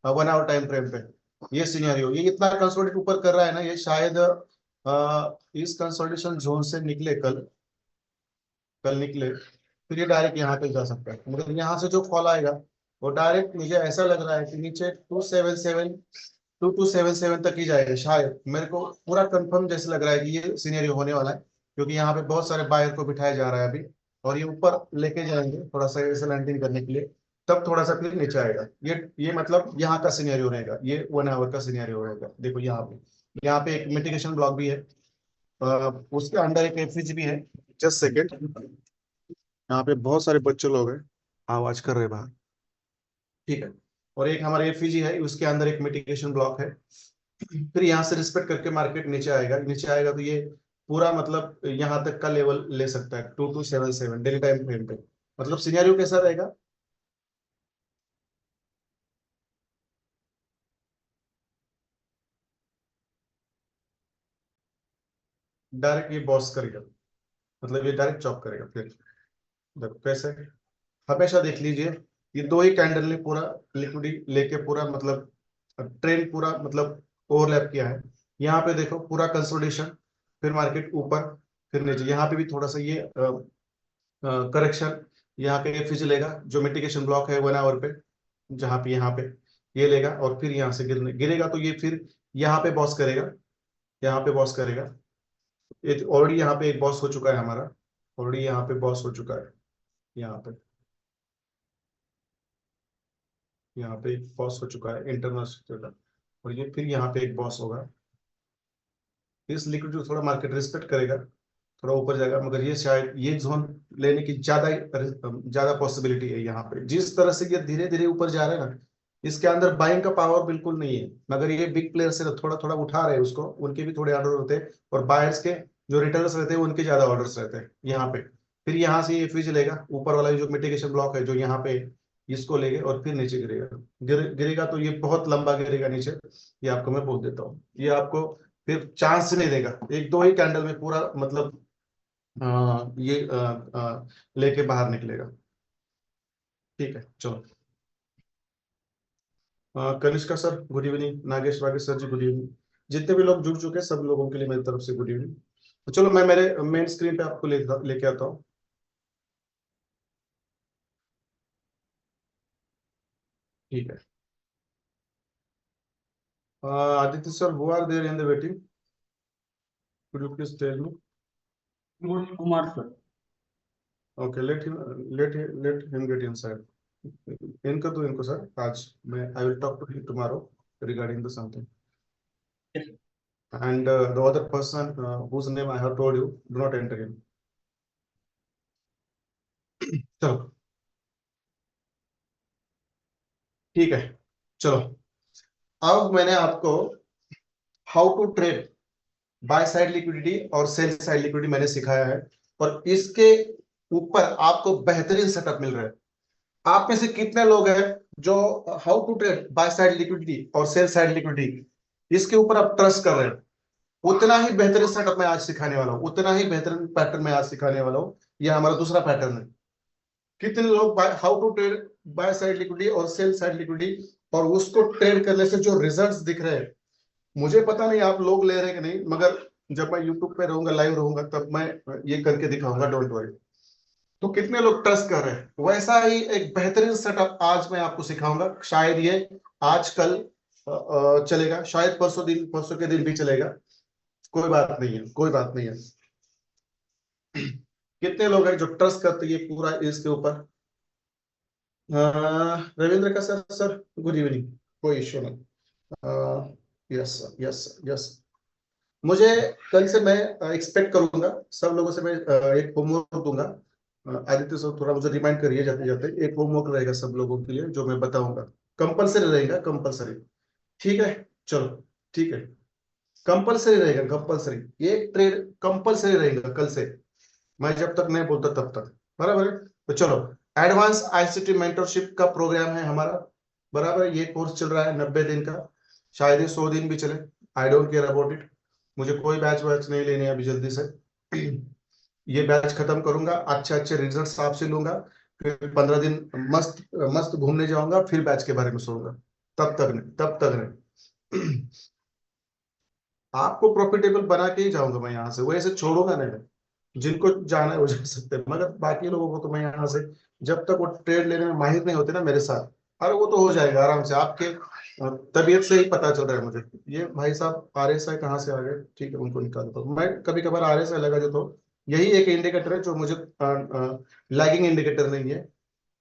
1 our time frame पे। ये scenario, ये इतना कंसोलिडेट ऊपर कर रहा है ना, ये शायद इस कंसोलिडेशन जोन से निकले कल, कल निकले, फिर ये डायरेक्ट यहाँ पे जा सकता है। मगर यहाँ से जो फॉल आएगा वो डायरेक्ट मुझे ऐसा लग रहा है कि नीचे 2277 तक ही जाएगा शायद। मेरे को पूरा कंफर्म जैसे लग रहा है कि ये सिनेरियो होने वाला है, क्योंकि यहाँ पे बहुत सारे बायर को बिठाया जा रहा है अभी, और ये ऊपर लेके जाएंगे थोड़ा सा ऐसे लैंडिंग करने के लिए, तब थोड़ा सा फिर नीचे आएगा। ये मतलब यहाँ का सिनेरियो रहेगा, ये 1 आवर का सिनेरियो रहेगा। देखो यहाँ पे एक मिटिगेशन ब्लॉक भी है, उसके अंडर एक एफिज भी है। जस्ट सेकेंड, यहाँ पे बहुत सारे बच्चे लोग हैं, आवाज कर रहे हैं बाहर। ठीक है, और एक हमारा एफिजी है, उसके अंदर एक मिटिगेशन ब्लॉक है। फिर यहाँ से रिस्पेक्ट करके मार्केट नीचे आएगा, नीचे आएगा तो ये पूरा मतलब यहाँ तक का लेवल ले सकता है 2277 डेली टाइम फ्रेम पे। मतलब सिनेरियो कैसा रहेगा? डायरेक्ट ये बॉस करेगा, मतलब ये डायरेक्ट चॉप करेगा। फिर देखो कैसे, हमेशा देख लीजिए, ये दो ही कैंडल ने पूरा लिक्विडिटी लेके पूरा मतलब ट्रेंड पूरा मतलब ओवरलैप किया है। यहाँ पे देखो पूरा कंसोलिडेशन, फिर मार्केट ऊपर, फिर नीचे। यहाँ पे भी थोड़ा सा ये करेक्शन, यहाँ पे ये फिज लेगा जो मिटिगेशन ब्लॉक है 1 आवर पे, जहाँ पे यहाँ पे ये लेगा, और फिर यहाँ से गिरेगा तो ये फिर यहाँ पे बॉस करेगा, यहाँ पे बॉस करेगा। ये ऑलरेडी यहाँ पे एक बॉस हो चुका है हमारा, ऑलरेडी यहाँ पे बॉस हो चुका है, यहाँ पे, यहाँ पे एक बॉस हो चुका है इंटरनेशनल का, और ये फिर यहाँ पे एक बॉस होगा। इस लिक्विड को थोड़ा मार्केट रिस्पेक्ट करेगा, थोड़ा ऊपर जाएगा, मगर ये शायद ये जोन लेने की ज्यादा ज्यादा पॉसिबिलिटी है। यहाँ पे जिस तरह से ये धीरे धीरे ऊपर जा रहे हैं ना, इसके अंदर बाइंग का पावर बिल्कुल नहीं है, मगर ये बिग प्लेयर से थोड़ा थोड़ा उठा रहे हैं उसको, उनके भी थोड़े ऑर्डर होते हैं, और बायर्स के जो रिटर्नर्स रहते हैं उनके ज्यादा ऑर्डर्स रहते हैं यहाँ पे। फिर यहाँ से ये फिर चलेगा ऊपर वाला जो मिटिगेशन ब्लॉक है जो यहाँ पे, इसको लेके और फिर नीचे गिरेगा। गिरेगा तो ये बहुत लंबा गिरेगा नीचे, ये आपको मैं बोल देता हूँ। ये आपको फिर चांस नहीं देगा, एक दो ही कैंडल में पूरा मतलब ये लेके बाहर निकलेगा। ठीक है, चलो। Kanishka sir good evening, Nagesh Vagesh sir ji good evening, जितने भी लोग जुड़ चुके हैं सब लोगों के लिए मेरी तरफ से गुड इवनिंग। तो चलो मैं मेरे मेन स्क्रीन पे आपको लेके आता हूँ। ठीक है, Aditya sir, who are there in the waiting, could you please tell me? Mohit Kumar sir. Okay, let him get inside. इनका तो इनको सर आज मैं I will talk to him tomorrow regarding the something. Yes. And the other person whose name I have told you, do not enter in. चलो, ठीक है, चलो। अब मैंने आपको how to trade buy side liquidity और सेल साइड लिक्विडिटी मैंने सिखाया है, और इसके ऊपर आपको बेहतरीन सेटअप मिल रहा है। आप में से कितने लोग हैं जो how to trade buy side liquidity और सेल साइड लिक्विडिटी इसके ऊपर आप ट्रस्ट कर रहे हैं? उतना ही बेहतरीन सेटअप मैं आज सिखाने वाला हूं, उतना ही बेहतरीन पैटर्न मैं आज सिखाने वाला हूं। यह हमारा दूसरा पैटर्न है। कितने लोग how to trade buy side liquidity और सेल साइड लिक्विडिटी, और उसको ट्रेड करने से जो रिजल्ट्स दिख रहे हैं, मुझे पता नहीं आप लोग ले रहे हैं कि नहीं, मगर जब मैं यूट्यूब पे रहूंगा, लाइव रहूंगा, तब मैं ये करके दिखाऊंगा, डोंट वरी। तो कितने लोग ट्रस्ट कर रहे हैं? वैसा ही एक बेहतरीन सेटअप आज मैं आपको सिखाऊंगा। शायद ये आज कल चलेगा, शायद परसों के दिन भी चलेगा, कोई बात नहीं है, कोई बात नहीं है। कितने लोग हैं जो ट्रस्ट करते हैं ये पूरा इसके ऊपर? रविंद्र का सर गुड इवनिंग, कोई इश्यू नहीं। Yes sir, yes sir, yes. मुझे कल से मैं एक्सपेक्ट करूंगा सब लोगों से, मैं एक होमवर्क दूंगा। आदित्य सर थोड़ा मुझे रिमाइंड करिए जाते जाते, एक होमवर्क रहेगा सब लोगों के लिए जो मैं बताऊंगा, कंपलसरी रहेगा, कंपलसरी। ठीक है, चलो, ठीक है, कंपलसरी रहेगा, कंपलसरी एक ट्रेड कंपलसरी रहेगा कल से, मैं जब तक नहीं बोलता तब तक, बराबर है? तो चलो, एडवांस आईसीटी मेंटरशिप का प्रोग्राम है हमारा, बराबर है? ये कोर्स चल रहा है 90 दिन का, शायद ये 100 दिन भी चले, I don't care about it. मुझे कोई बैच वैच नहीं लेने अभी जल्दी से। ये बैच खत्म करूंगा, अच्छे अच्छे रिजल्ट आपसे लूंगा, फिर 15 दिन मस्त मस्त घूमने जाऊंगा, फिर बैच के बारे में सोऊंगा। तब तक नहीं, तब तक नहीं। आपको प्रॉफिटेबल बना के ही जाऊंगा मैं यहाँ से, वो ऐसे छोड़ूंगा नहीं मैं। जिनको जाना है वो जा सकते हैं, मगर बाकी लोगों को तो मैं यहाँ से, जब तक वो ट्रेड लेने में माहिर नहीं होते ना मेरे साथ, अरे वो तो हो जाएगा आराम से। आपके तबीयत से ही पता चल रहा है मुझे। ये भाई साहब RSI कहाँ से आ गए, ठीक है उनको निकालता हूँ मैं। कभी कभार RSI लगा जो, तो यही एक इंडिकेटर है जो मुझे, लैगिंग इंडिकेटर नहीं है।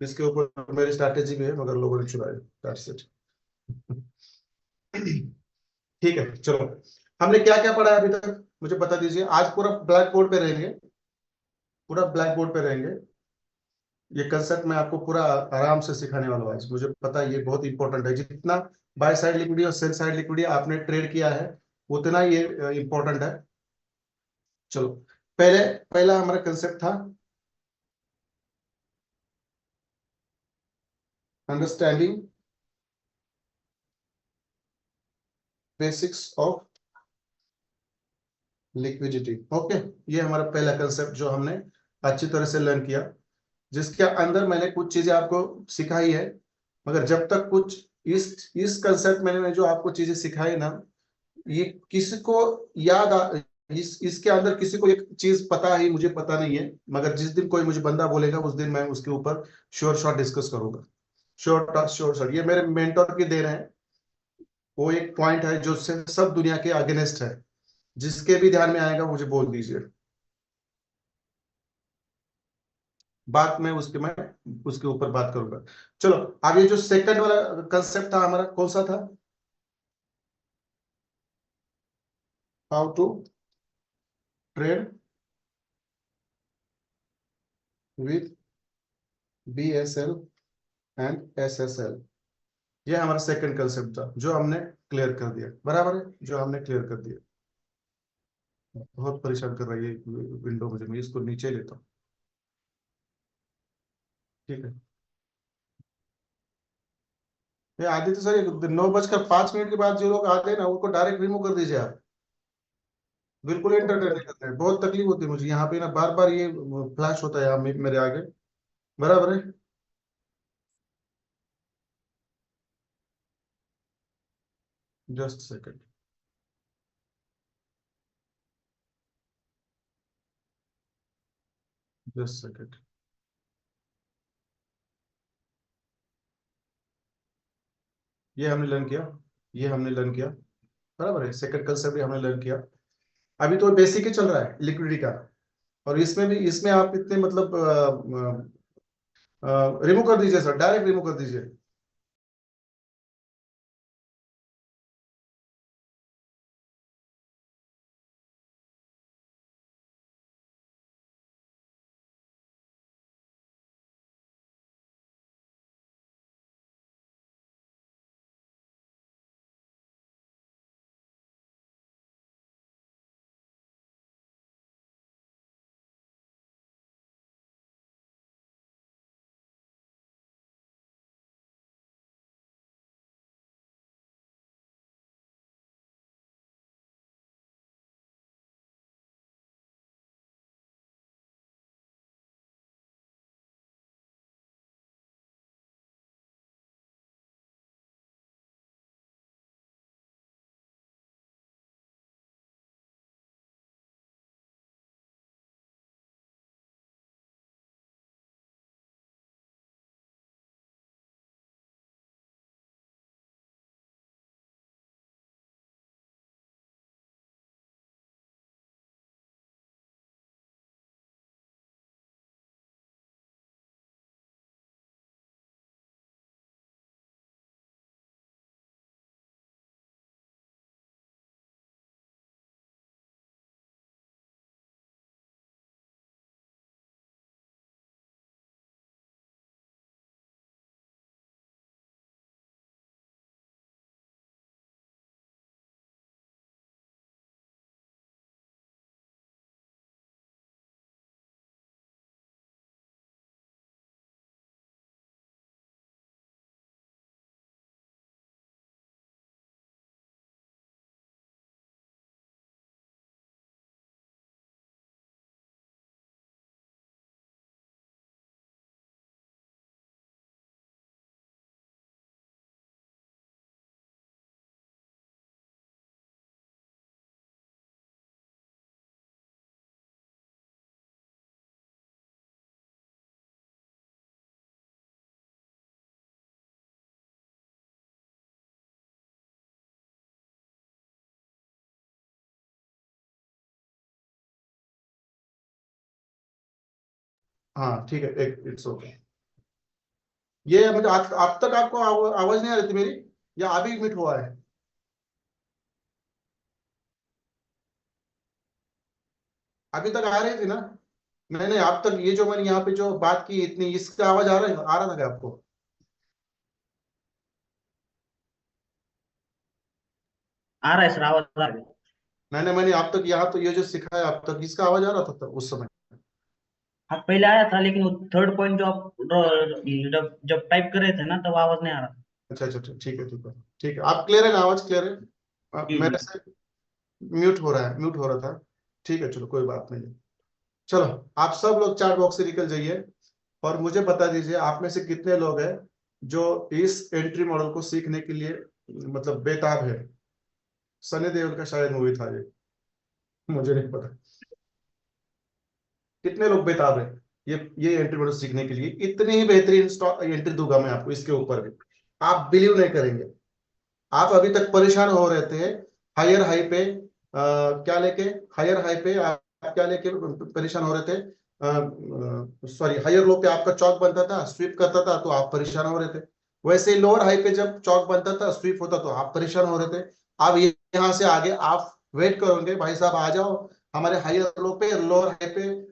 इसके ऊपर मेरी स्ट्रैटेजी भी है, मगर लोगों ने चुराया। That's it। ठीक है चलो, हमने क्या क्या पढ़ा है अभी तक मुझे बता दीजिए। आज पूरा ब्लैक बोर्ड पे रहेंगे, पूरा ब्लैक बोर्ड पे रहेंगे। ये कंसेप्ट मैं आपको पूरा आराम से सिखाने वाला हूँ आज। मुझे पता है ये बहुत इंपॉर्टेंट है। जितना बाय साइड लिक्विडिटी और सेल साइड लिक्विडिटी आपने ट्रेड किया है, उतना ये इंपॉर्टेंट है। चलो, पहले पहला हमारा कंसेप्ट था understanding basics of liquidity. Okay, ये हमारा पहला कंसेप्ट जो हमने अच्छी तरह से लर्न किया, जिसके अंदर मैंने कुछ चीजें आपको सिखाई है। मगर जब तक कुछ इस कंसेप्ट मैंने जो आपको चीजें सिखाई ना, ये किसी को इसके अंदर किसी को एक चीज पता है, मुझे पता नहीं है। मगर जिस दिन कोई मुझे बंदा बोलेगा, उस दिन मैं उसके ऊपर श्योर शॉट डिस्कस करूंगा। श्योर शॉट, ये मेरे मेंटोर की देन है। वो एक पॉइंट है जो सब दुनिया के अगेंस्ट है। जिसके भी ध्यान में आएगा मुझे बोल दीजिए। बात मैं उसके ऊपर बात करूंगा। चलो, आगे जो सेकंड वाला कंसेप्ट था हमारा, कौन सा था? How to trade with BSL and SSL। ये हमारा सेकंड कंसेप्ट था जो हमने क्लियर कर दिया, बराबर है, जो हमने क्लियर कर दिया। बहुत परेशान कर रही है विंडो मुझे, मैं इसको नीचे लेता हूँ। ठीक है, ये आदित्य सर, 9:05 के बाद जो लोग आते हैं ना, उनको डायरेक्ट रिमूव कर दीजिए आप। बिल्कुल एंटरटेन नहीं करते हैं, बहुत तकलीफ होती है मुझे यहाँ पे ना, बार बार ये फ्लैश होता है यहाँ मेरे आगे। बराबर है। Just second. Just second. ये हमने लर्न किया, ये हमने लर्न किया। बराबर है, सेकंड कंसेप्ट भी हमने लर्न किया। अभी तो बेसिक ही चल रहा है लिक्विडिटी का। और इसमें भी, इसमें आप इतने मतलब रिमूव कर दीजिए सर, डायरेक्ट रिमूव कर दीजिए। हाँ ठीक है, एक इट्स ओके। ये मुझे अब तक आपको आवाज नहीं आ रही थी मेरी, या अभी मिट हुआ है? अभी तक आ रही थी ना? नहीं नहीं, अब तक ये जो मैंने यहाँ पे जो बात की इतनी, इसका आवाज आ रहा था क्या आपको? आ रहा है सर, आवाज आ रही है। मैंने मैंने अब तक यहाँ तो ये जो सिखाया अब तक, इसका आवाज आ रहा था तब उस समय? हाँ पहले आया था, लेकिन वो थर्ड पॉइंट जो आप जब जब टाइप कर रहे थे ना, तब आवाज नहीं आ रहा था। अच्छा अच्छा अच्छा, ठीक है ठीक है ठीक है, आप क्लियर है ना? आवाज क्लियर है? जी। मेरे से म्यूट हो रहा है, म्यूट हो रहा था। ठीक है चलो, कोई बात नहीं है। चलो, आप सब लोग चैट बॉक्स से निकल जाइए और मुझे बता दीजिए आप में से कितने लोग हैं जो इस एंट्री मॉडल को सीखने के लिए मतलब बेताब है। सनी देओल का शायद मूवी था ये, मुझे नहीं पता। कितने लोग बेताब है ये एंट्री मॉडल सीखने के लिए? इतनी ही बेहतरीन एंट्री दूंगा मैं आपको इसके ऊपर भी, आप बिलीव नहीं करेंगे। आप अभी तक परेशान हो रहे थे हायर हाई पे, क्या लेके, हायर हाई पे आप क्या लेके परेशान हो रहे थे? सॉरी, हायर लो पे आपका चौक बनता था, स्वीप करता था तो आप परेशान हो रहे थे। वैसे ही लोअर हाई पे जब चौक बनता था, स्वीप होता तो आप परेशान हो रहे थे। अब यहाँ से आगे आप वेट करोगे, भाई साहब आ जाओ हमारे हायर लो पे, लोअर हाई पे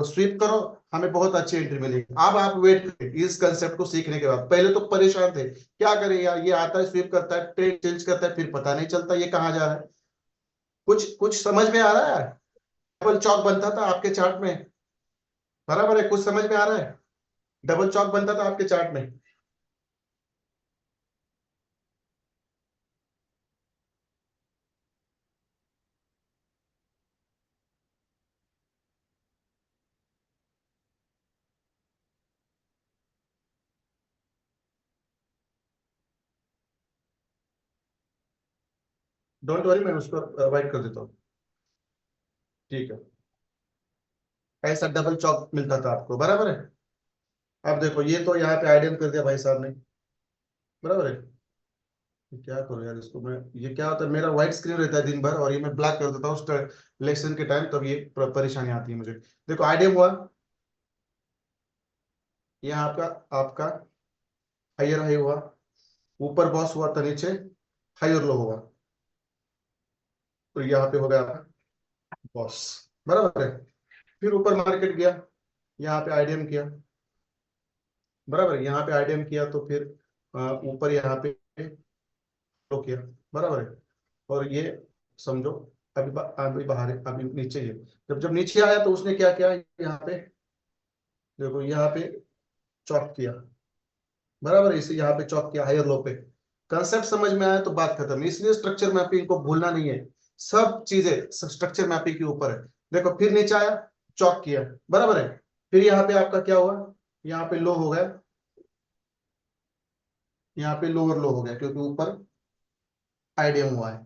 स्वीप करो, हमें बहुत अच्छी एंट्री मिलेगी। अब आप वेट करें इस कंसेप्ट को सीखने के बाद। पहले तो परेशान थे, क्या करे यार, ये आता है स्वीप करता है, ट्रेन चेंज करता है, फिर पता नहीं चलता ये कहाँ जा रहा है। कुछ कुछ समझ में आ रहा है? डबल चौक बनता था आपके चार्ट में, बराबर है? कुछ समझ में आ रहा है? डबल चौक बनता था आपके चार्ट में। डोंट वरी, मैं उसको अवॉइड कर देता हूँ। ठीक है, ऐसा डबल चौक मिलता था आपको, बराबर है? अब देखो, ये तो यहाँ पे आइडियल कर दिया भाई साहब ने, बराबर है? क्या करूँ यार इसको मैं, ये क्या होता है, मेरा व्हाइट स्क्रीन रहता है दिन भर और ये मैं ब्लैक कर देता हूँ इलेक्शन के टाइम, तब ये परेशानी आती है मुझे। देखो आइडिया हुआ, ये आपका आपका हायर हाई हुआ, ऊपर बॉस हुआ तो नीचे हायर लो हुआ, तो यहाँ पे हो गया बॉस, बराबर है? फिर ऊपर मार्केट गया, यहाँ पे आईडीएम किया, बराबर है? यहाँ पे आईडीएम किया तो फिर ऊपर यहाँ पे लो किया, बराबर है? और ये समझो अभी बाहर है, अभी नीचे है। जब जब नीचे आया तो उसने क्या किया, यहाँ पे देखो, यहाँ पे चॉप किया, बराबर है? इसे यहाँ पे चॉप किया हायर लो पे। कंसेप्ट समझ में आया तो बात खत्म। इसलिए स्ट्रक्चर मैपिंग को भूलना नहीं है, सब चीजें स्ट्रक्चर मैपिंग के ऊपर है। देखो फिर नीचे आया, चॉक किया, बराबर है? फिर यहाँ पे आपका क्या हुआ, यहाँ पे लो हो गया, यहाँ पे लोअर लो हो गया क्योंकि ऊपर आईडीएम हुआ है।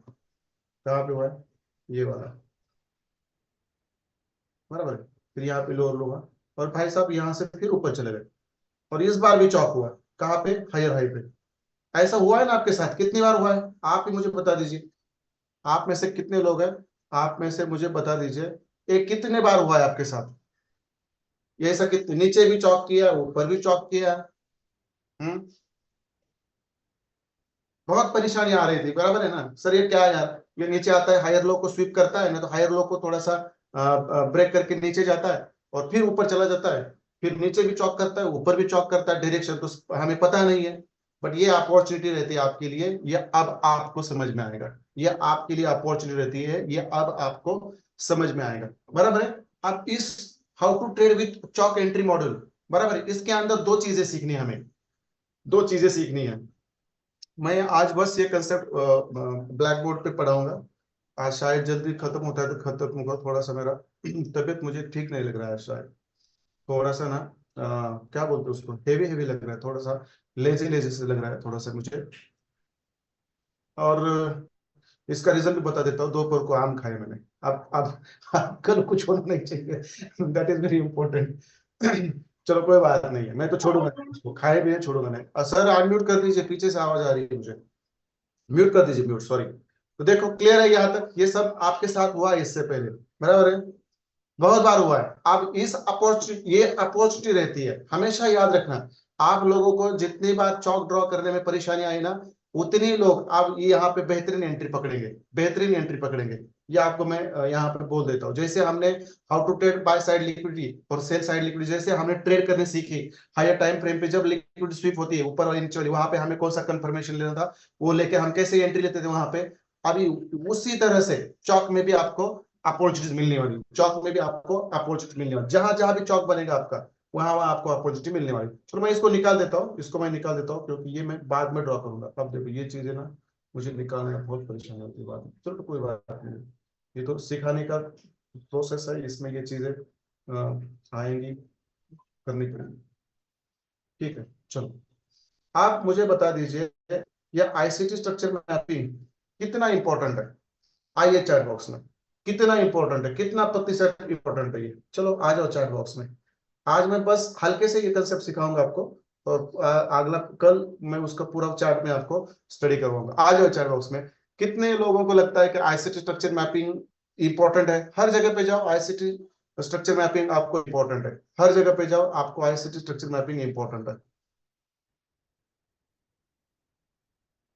कहाँ पे हुआ है? ये वाला, बराबर है? फिर यहाँ पे लोअर लो हुआ, और भाई साहब यहाँ से फिर ऊपर चले गए, और इस बार भी चौक हुआ। कहाँ पे? हायर हाई पे। ऐसा हुआ है ना आपके साथ? कितनी बार हुआ है आप ही मुझे बता दीजिए। आप में से कितने लोग हैं, आप में से मुझे बता दीजिए, ये कितने बार हुआ है आपके साथ? ये ऐसा कितने, नीचे भी चौक किया, ऊपर भी चौक किया। हम्म, बहुत परेशानी आ रही थी, बराबर है ना सर? ये क्या है यार, ये नीचे आता है हायर लो को स्वीप करता है ना, तो हायर लो को थोड़ा सा ब्रेक करके नीचे जाता है और फिर ऊपर चला जाता है, फिर नीचे भी चौक करता है, ऊपर भी चौक करता है, डायरेक्शन तो हमें पता नहीं है। बट ये अपॉर्चुनिटी रहती है आपके लिए, ये अब आपको समझ में आएगा। ये आपके लिए अपॉर्चुनिटी रहती है, ये अब आपको समझ में आएगा, बराबर है? अब इस how to trade with CHoCH entry model, बराबर है, इसके अंदर दो चीजें सीखनी है हमें, दो चीजें सीखनी है। मैं आज बस ये कंसेप्ट ब्लैक बोर्ड पे पढ़ाऊंगा। आज शायद जल्दी खत्म होता है तो खत्म होगा, थोड़ा सा मेरा तबीयत मुझे ठीक नहीं लग रहा है शायद, थोड़ा सा ना क्या बोलते हैं उसको, हेवी हेवी लग रहा है थोड़ा सा, लेजी लेजी से लग रहा है थोड़ा सा मुझे। और इसका रीजन भी बता देता हूँ, दोपहर को आम खाए मैंने। अब कल कुछ होना नहीं चाहिए, दैट इज वेरी इंपॉर्टेंट। चलो कोई बात नहीं है, मैं तो छोड़ूंगा नहीं उसको, खाए भी है छोड़ूंगा नहीं। सर अनम्यूट कर दीजिए, पीछे से आवाज आ रही है मुझे, म्यूट कर दीजिए, म्यूट, सॉरी। तो देखो क्लियर है यहाँ तक, ये सब आपके साथ हुआ है इससे पहले, बराबर है? बहुत बार हुआ है। अब इस अपॉर्चुनिटी, ये अपॉर्चुनिटी रहती है, हमेशा याद रखना। आप लोगों को जितनी बार चौक ड्रॉ करने में परेशानी आई ना, उतनी ही लोग अब यहाँ पे बेहतरीन एंट्री पकड़ेंगे, बेहतरीन एंट्री पकड़ेंगे। ये आपको मैं यहाँ पे बोल देता हूँ। जैसे हमने how to trade buy side liquidity और सेल साइड लिक्विडिटी, जैसे हमने ट्रेड करने सीखी हायर टाइम फ्रेम पे, जब लिक्विडिटी स्वीप होती है ऊपर वाली नीचे वाली, वहां पे हमें कौन सा कंफर्मेशन लेना था, वो लेके हम कैसे एंट्री लेते थे वहां पे। अभी उसी तरह से चौक में भी आपको अपॉर्चुनिटीज मिलने वाली, चौक में भी आपको अपॉर्चुनिटी मिलने वाली, जहां जहां भी चौक बनेगा आपका, वहां वहां आपको अपॉर्चुनिटी मिलने वाली। चलो मैं इसको निकाल देता हूँ, इसको मैं निकाल देता हूँ, क्योंकि ये मैं बाद में ड्रॉ करूंगा। अब देखो ये चीजें ना मुझे निकालने में बहुत परेशानी होती है बाद में। चलो तो कोई बात नहीं, ये तो सिखाने का प्रोसेस है, इसमें ये चीजें आएंगी, करनी पड़ेगी। ठीक है, चलो आप मुझे बता दीजिए, ये आईसीटी स्ट्रक्चर मैपिंग कितना इंपॉर्टेंट है, आइए चैट बॉक्स में, कितना इंपॉर्टेंट है, कितना प्रतिशत इंपॉर्टेंट है ये, चलो आ जाओ चैट बॉक्स में। आज मैं बस हल्के से ये कंसेप्ट सिखाऊंगा आपको, और अगला कल मैं उसका पूरा चार्ट में आपको स्टडी करवाऊंगा। आ जाओ चैट बॉक्स में। कितने लोगों को लगता है कि आईसीटी स्ट्रक्चर मैपिंग इंपॉर्टेंट है? हर जगह पे जाओ, आईसीटी स्ट्रक्चर मैपिंग आपको इंपॉर्टेंट है, हर जगह पे जाओ, आपको आईसीटी स्ट्रक्चर मैपिंग इंपॉर्टेंट है।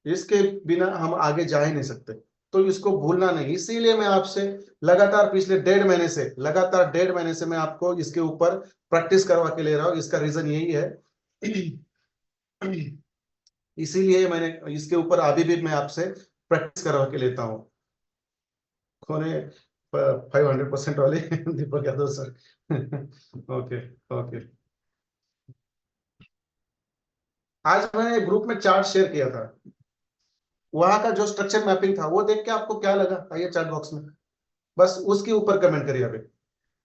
इसके बिना हम आगे जा ही नहीं सकते, तो इसको भूलना नहीं। इसीलिए मैं आपसे लगातार पिछले 1.5 महीने से, लगातार 1.5 महीने से मैं आपको इसके ऊपर प्रैक्टिस करवा के ले रहा हूँ। इसका रीजन यही है, इसीलिए मैंने इसके ऊपर अभी भी मैं आपसे प्रैक्टिस करवा के लेता हूँ। खोने 500% वाले Deepak Yadav sir. Okay, okay. आज मैंने ग्रुप में चार्ट शेयर किया था, वहां का जो स्ट्रक्चर मैपिंग था वो देख के आपको क्या लगा, आइए चैट बॉक्स में बस उसके ऊपर कमेंट करिए अभी।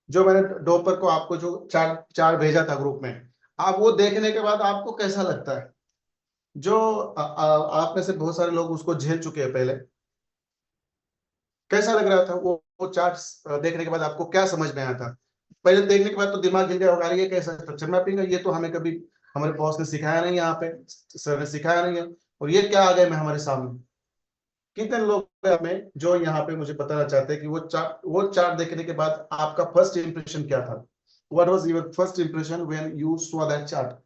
जो मैंने दोपहर को आपको जो चार चार भेजा था ग्रुप में, आप वो देखने के बाद आपको कैसा लगता है? जो आप में से बहुत सारे लोग उसको झेल चुके हैं पहले, कैसा लग रहा था वो चार्ट देखने के बाद आपको क्या समझ में आया था? पहले देखने के बाद तो दिमाग हिल गया होगा, अरे ये कैसा स्ट्रक्चर मैपिंग है, ये तो हमें कभी हमारे बॉस ने सिखाया नहीं, यहाँ पे सर ने सिखाया नहीं है, और ये क्या आ गए मैं हमारे सामने। कितने लोग हैं हमें जो यहाँ पे मुझे बताना चाहते हैं कि वो चार्ट देखने के बाद आपका फर्स्ट इंप्रेशन क्या था? What was your first impression when you saw that chart?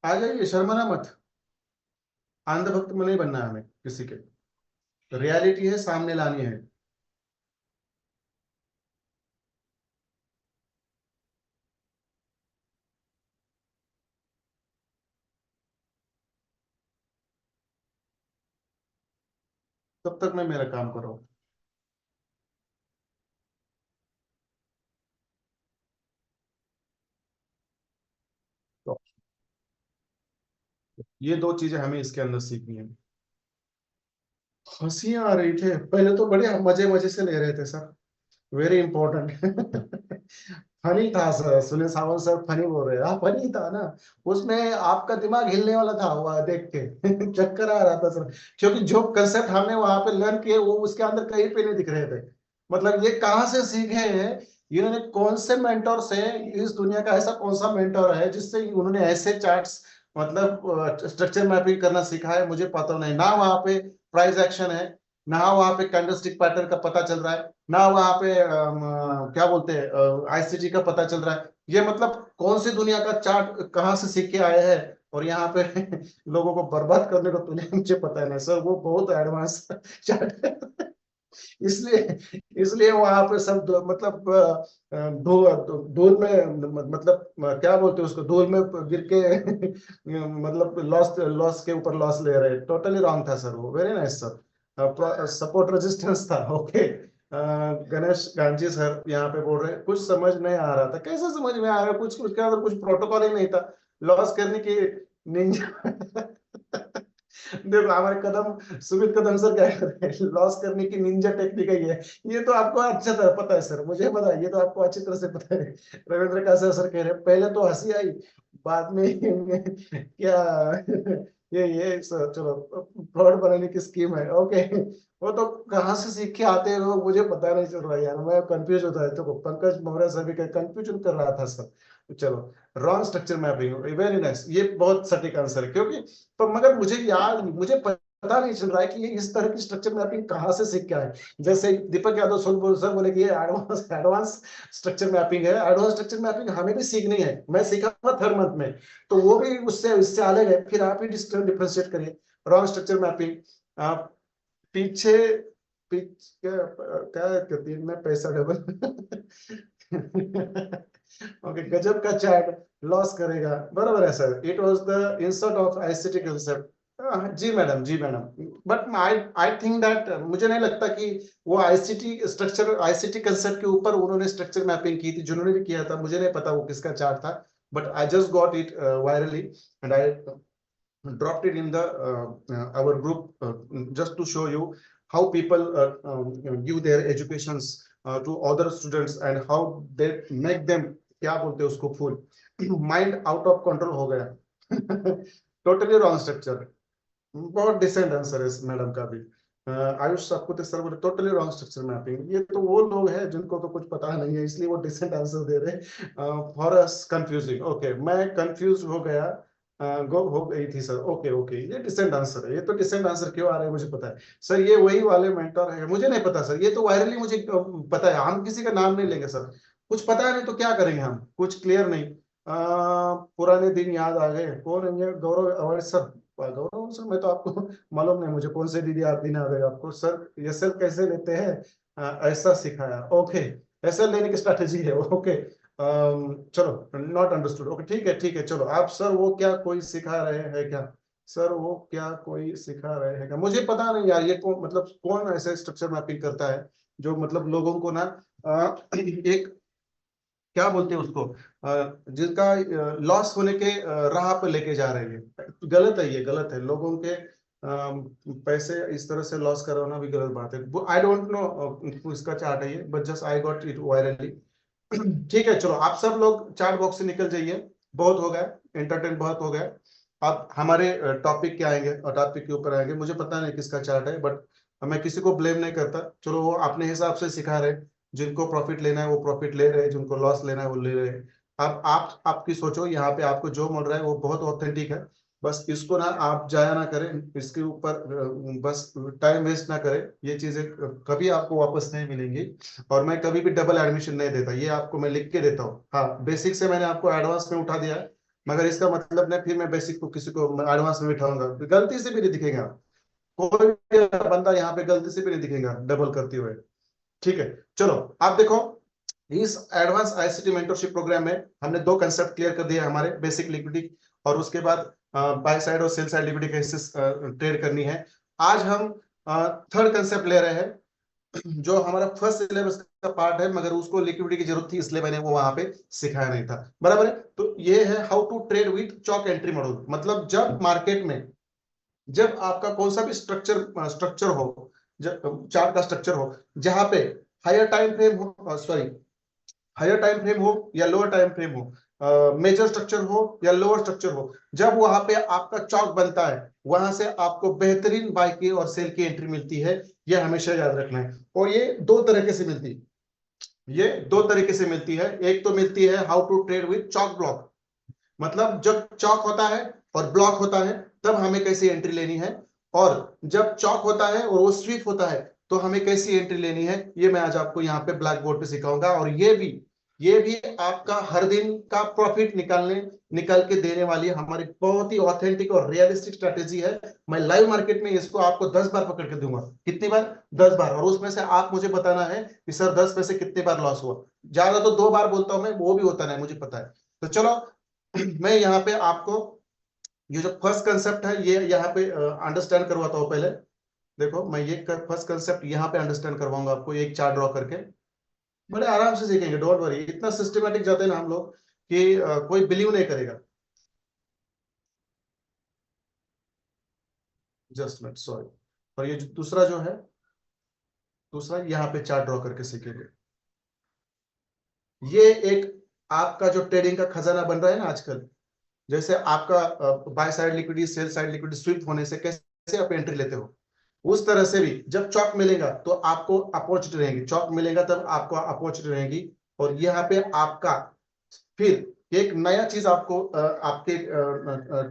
आ जाइए, शर्माना मत। अंधभक्त में नहीं बनना है हमें किसी के, रियलिटी है सामने लानी है। तब तक मैं मेरा काम कर रहा हूँ। तो ये दो चीजें हमें इसके अंदर सीखनी है। हंसियां आ रही थे पहले तो, बड़े मजे मजे से ले रहे थे सर, वेरी इंपॉर्टेंट। फनी था sir, Sunil Sawant sir funny बोल रहे हैं, हाँ फनी था ना। उसमें आपका दिमाग हिलने वाला था वह देख के। चक्कर आ रहा था सर, क्योंकि जो कंसेप्ट हमने वहां पे लर्न किए वो उसके अंदर कहीं पे नहीं दिख रहे थे। मतलब ये कहाँ से सीखे हैं इन्होंने, कौन से मेंटोर से? इस दुनिया का ऐसा कौन सा मेंटोर है जिससे उन्होंने ऐसे चार्ट्स, मतलब स्ट्रक्चर मैपिंग करना सीखा है? मुझे पता नहीं ना। वहां पे प्राइस एक्शन है, ना वहां पे कैंडलस्टिक पैटर्न का पता चल रहा है, ना वहां पे क्या बोलते हैं आईसीटी का पता चल रहा है। ये मतलब कौन सी दुनिया का चार्ट कहाँ से सीख के आए हैं, और यहाँ पे लोगों को बर्बाद करने को तुले, मुझे पता है ना सर, वो बहुत एडवांस चार्ट है। इसलिए इसलिए वहां पे सब मतलब धूल में, मतलब क्या बोलते हैं उसको, धूल में गिर के मतलब लॉस लॉस के ऊपर लॉस ले रहे, टोटली रॉन्ग था सर वो। Very nice sir, support resistance था। ओके, गणेश गांधी सर यहाँ पे बोल रहे हैं कुछ समझ नहीं आ रहा था। कैसे समझ में आ रहा है? कुछ उसके अंदर कुछ प्रोटोकॉल ही नहीं था लॉस करने की, निंजा। देखो हमारे कदम, सुमित कदम सर क्या करते हैं, लॉस करने की निंजा टेक्निक है ये तो आपको अच्छा तरह पता है सर, मुझे पता है, ये तो आपको अच्छी तरह से पता है। रविंद्र का सर कह रहे हैं, पहले तो हंसी आई, बाद में क्या ये सर, चलो फ्रॉड बनाने की स्कीम है, ओके। वो तो कहाँ से सीख के आते हैं लोग, मुझे पता नहीं चल रहा है यार, मैं कंफ्यूज होता है। तो पंकज मौर्य सर भी कंफ्यूजन कर रहा था सर। चलो, wrong structure mapping, very nice, ये बहुत सटीक आंसर है, क्योंकि पर मगर मुझे याद नहीं, मुझे पता नहीं चल रहा है कि ये इस तरह की स्ट्रक्चर मैपिंग कहाँ से सीख के आए। जैसे दीपक यादव सर बोले कि ये एडवांस एडवांस स्ट्रक्चर मैपिंग है, एडवांस स्ट्रक्चर मैपिंग हमें भी सीखनी है, मैं सीखा था थर्ड मंथ में, तो वो भी उससे इससे अलग है, फिर आप ही डिफरेंशिएट करिए। रॉन्ग स्ट्रक्चर मैपिंग, आप पीछे क्या क्या कहती है, मैं पैसा डबल ओके, गजब का चैट, लॉस करेगा, बराबर है sir, it was the insert of ICT concept. जी मैडम, जी madam, but I I think that, मुझे नहीं लगता कि वो आईसीटी कंसेप्ट के ऊपर उन्होंने स्ट्रक्चर मैपिंग की थी, जिन्होंने भी किया था, मुझे नहीं पता वो किसका चार्ट था, but I just got it virally and I dropped it in the our group just to show you how people give their educations to other students and how they make them, क्या बोलते हैं उसको, full mind out of control हो गया। Totally wrong structure, बहुत decent answer है madam का भी। आयुष साहब सर बोले टोटली रॉन्ग स्ट्रक्चर मैपिंग, ये तो वो लोग हैं जिनको तो कुछ पता नहीं है, इसलिए वो डिसेंट आंसर दे रहे। फॉर अस कंफ्यूजिंग, ओके, मैं कंफ्यूज हो गया, गो हो गई थी सर, ओके ओके, ये डिसेंट आंसर है, ये तो डिसेंट आंसर क्यों आ रहा है मुझे पता है सर, ये वही वाले मेंटर है, मुझे नहीं पता सर, ये तो वायरली मुझे पता है, हम किसी का नाम नहीं लेंगे सर, कुछ पता नहीं तो क्या करेंगे हम, कुछ क्लियर नहीं। पुराने दिन याद आ गए, कौन है गौरव अवार्ड सर, गौरव सर, मैं तो आपको मालूम नहीं मुझे कौन से दीदी आप दिन आ गए आपको सर, ये सर कैसे लेते हैं, ऐसा सिखाया, ओके, ऐसा लेने की स्ट्रैटेजी है, ओके। चलो, नॉट अंडरस्टूड, ओके, ठीक है, चलो आप सर वो क्या कोई सिखा रहे हैं क्या, सर वो क्या कोई सिखा रहे हैं क्या, मुझे पता नहीं यार, ये कौन, मतलब कौन ऐसे स्ट्रक्चर मैपिंग करता है जो मतलब लोगों को ना एक, क्या बोलते हैं उसको, जिनका लॉस होने के राह पे लेके जा रहे हैं, गलत है, ये गलत है, लोगों के पैसे इस तरह से लॉस करवाना भी गलत बात है। आई डोंट नो इसका चार्ट है ये, but just I got it virally. ठीक है, चलो आप सब लोग चार्ट बॉक्स से निकल जाइए, बहुत हो गया, एंटरटेन बहुत हो गया। अब हमारे टॉपिक क्या आएंगे, और टॉपिक के ऊपर आएंगे, मुझे पता नहीं किसका चार्ट है, बट मैं किसी को ब्लेम नहीं करता, चलो वो अपने हिसाब से सिखा रहे, जिनको प्रॉफिट लेना है वो प्रॉफिट ले रहे हैं, जिनको लॉस लेना है वो ले रहे हैं। अब आप आपकी सोचो, यहाँ पे आपको जो मिल रहा है वो बहुत ऑथेंटिक है, बस इसको ना आप जाया ना करें, इसके ऊपर बस टाइम वेस्ट ना करें, ये चीजें कभी आपको वापस नहीं मिलेंगी, और मैं कभी भी डबल एडमिशन नहीं देता, ये आपको मैं लिख के देता हूँ। हाँ, बेसिक से मैंने आपको एडवांस में उठा दिया है, मगर इसका मतलब नहीं फिर मैं बेसिक को किसी को एडवांस में बिठाऊंगा, गलती से भी नहीं दिखेगा, कोई भी बंदा यहाँ पे गलती से भी नहीं दिखेगा डबल करते हुए। ठीक है, चलो आप देखो, इस एडवांस आईसीटी मेंटरशिप प्रोग्राम में हमने दो कंसेप्ट क्लियर कर दिए हमारे, बेसिक लिक्विडिटी, और उसके बाद बाय साइड और सेल साइड लिक्विडिटी कैसे ट्रेड करनी है। आज हम थर्ड कंसेप्ट ले रहे हैं, जो हमारा फर्स्ट सिलेबस का पार्ट है, मगर उसको लिक्विडिटी की जरूरत थी, इसलिए मैंने वो वहां पे सिखाया नहीं था, बराबर है। तो ये है how to trade with CHoCH entry model, मतलब जब मार्केट में, जब आपका कौन सा भी स्ट्रक्चर हो, जब चार्ट का स्ट्रक्चर हो, जहां पे हायर टाइम फ्रेम हो, सॉरी, हायर टाइम फ्रेम हो या लोअर टाइम फ्रेम हो, मेजर स्ट्रक्चर हो या लोअर स्ट्रक्चर हो, जब वहां पे आपका चौक बनता है, वहां से आपको बेहतरीन बाय की और सेल की एंट्री मिलती है, ये हमेशा याद रखना है। और ये दो तरीके से मिलती है, ये दो तरीके से मिलती है, एक तो मिलती है how to trade with CHoCH block, मतलब जब चौक होता है और ब्लॉक होता है तब हमें कैसी एंट्री लेनी है, और जब चौक होता है और वो स्वीप होता है तो हमें कैसी एंट्री लेनी है, ये मैं आज आपको यहाँ पे ब्लैक बोर्ड पे सिखाऊंगा। और ये भी आपका हर दिन का प्रॉफिट निकाल के देने वाली हमारी बहुत ही ऑथेंटिक और रियलिस्टिक स्ट्रेटेजी है। मैं लाइव मार्केट में इसको आपको 10 बार पकड़ के दूंगा, कितनी बार, 10 बार, और उसमें से आप मुझे बताना है कि सर 10 में से कितनी बार लॉस हुआ, ज्यादा तो 2 बार बोलता हूं मैं, वो भी होता नहीं, मुझे पता है। तो चलो, मैं यहाँ पे आपको ये जो फर्स्ट कंसेप्ट है ये यहाँ पे अंडरस्टैंड करवाता हूँ पहले। देखो, मैं ये फर्स्ट कंसेप्ट यहाँ पे अंडरस्टैंड करवाऊंगा आपको, एक चार्ट ड्रॉ करके, बड़े आराम से सीखेंगे, डोंट वरी, इतना सिस्टमेटिक जाते हैं ना हम लोग कि कोई बिलीव नहीं करेगा। Just minute, sorry. और ये दूसरा जो है, दूसरा यहाँ पे चार्ट ड्रॉ करके सीखेंगे। ये एक आपका जो ट्रेडिंग का खजाना बन रहा है ना आजकल, जैसे आपका buy side liquidity, sell side liquidity sweep होने से कैसे आप एंट्री लेते हो, उस तरह से भी जब चॉक मिलेगा तो आपको अपॉर्चुनिटी रहेगी, चॉक मिलेगा तब आपको अपॉर्चुनिटी रहेगी। और यहाँ पे आपका फिर एक नया चीज आपको आपके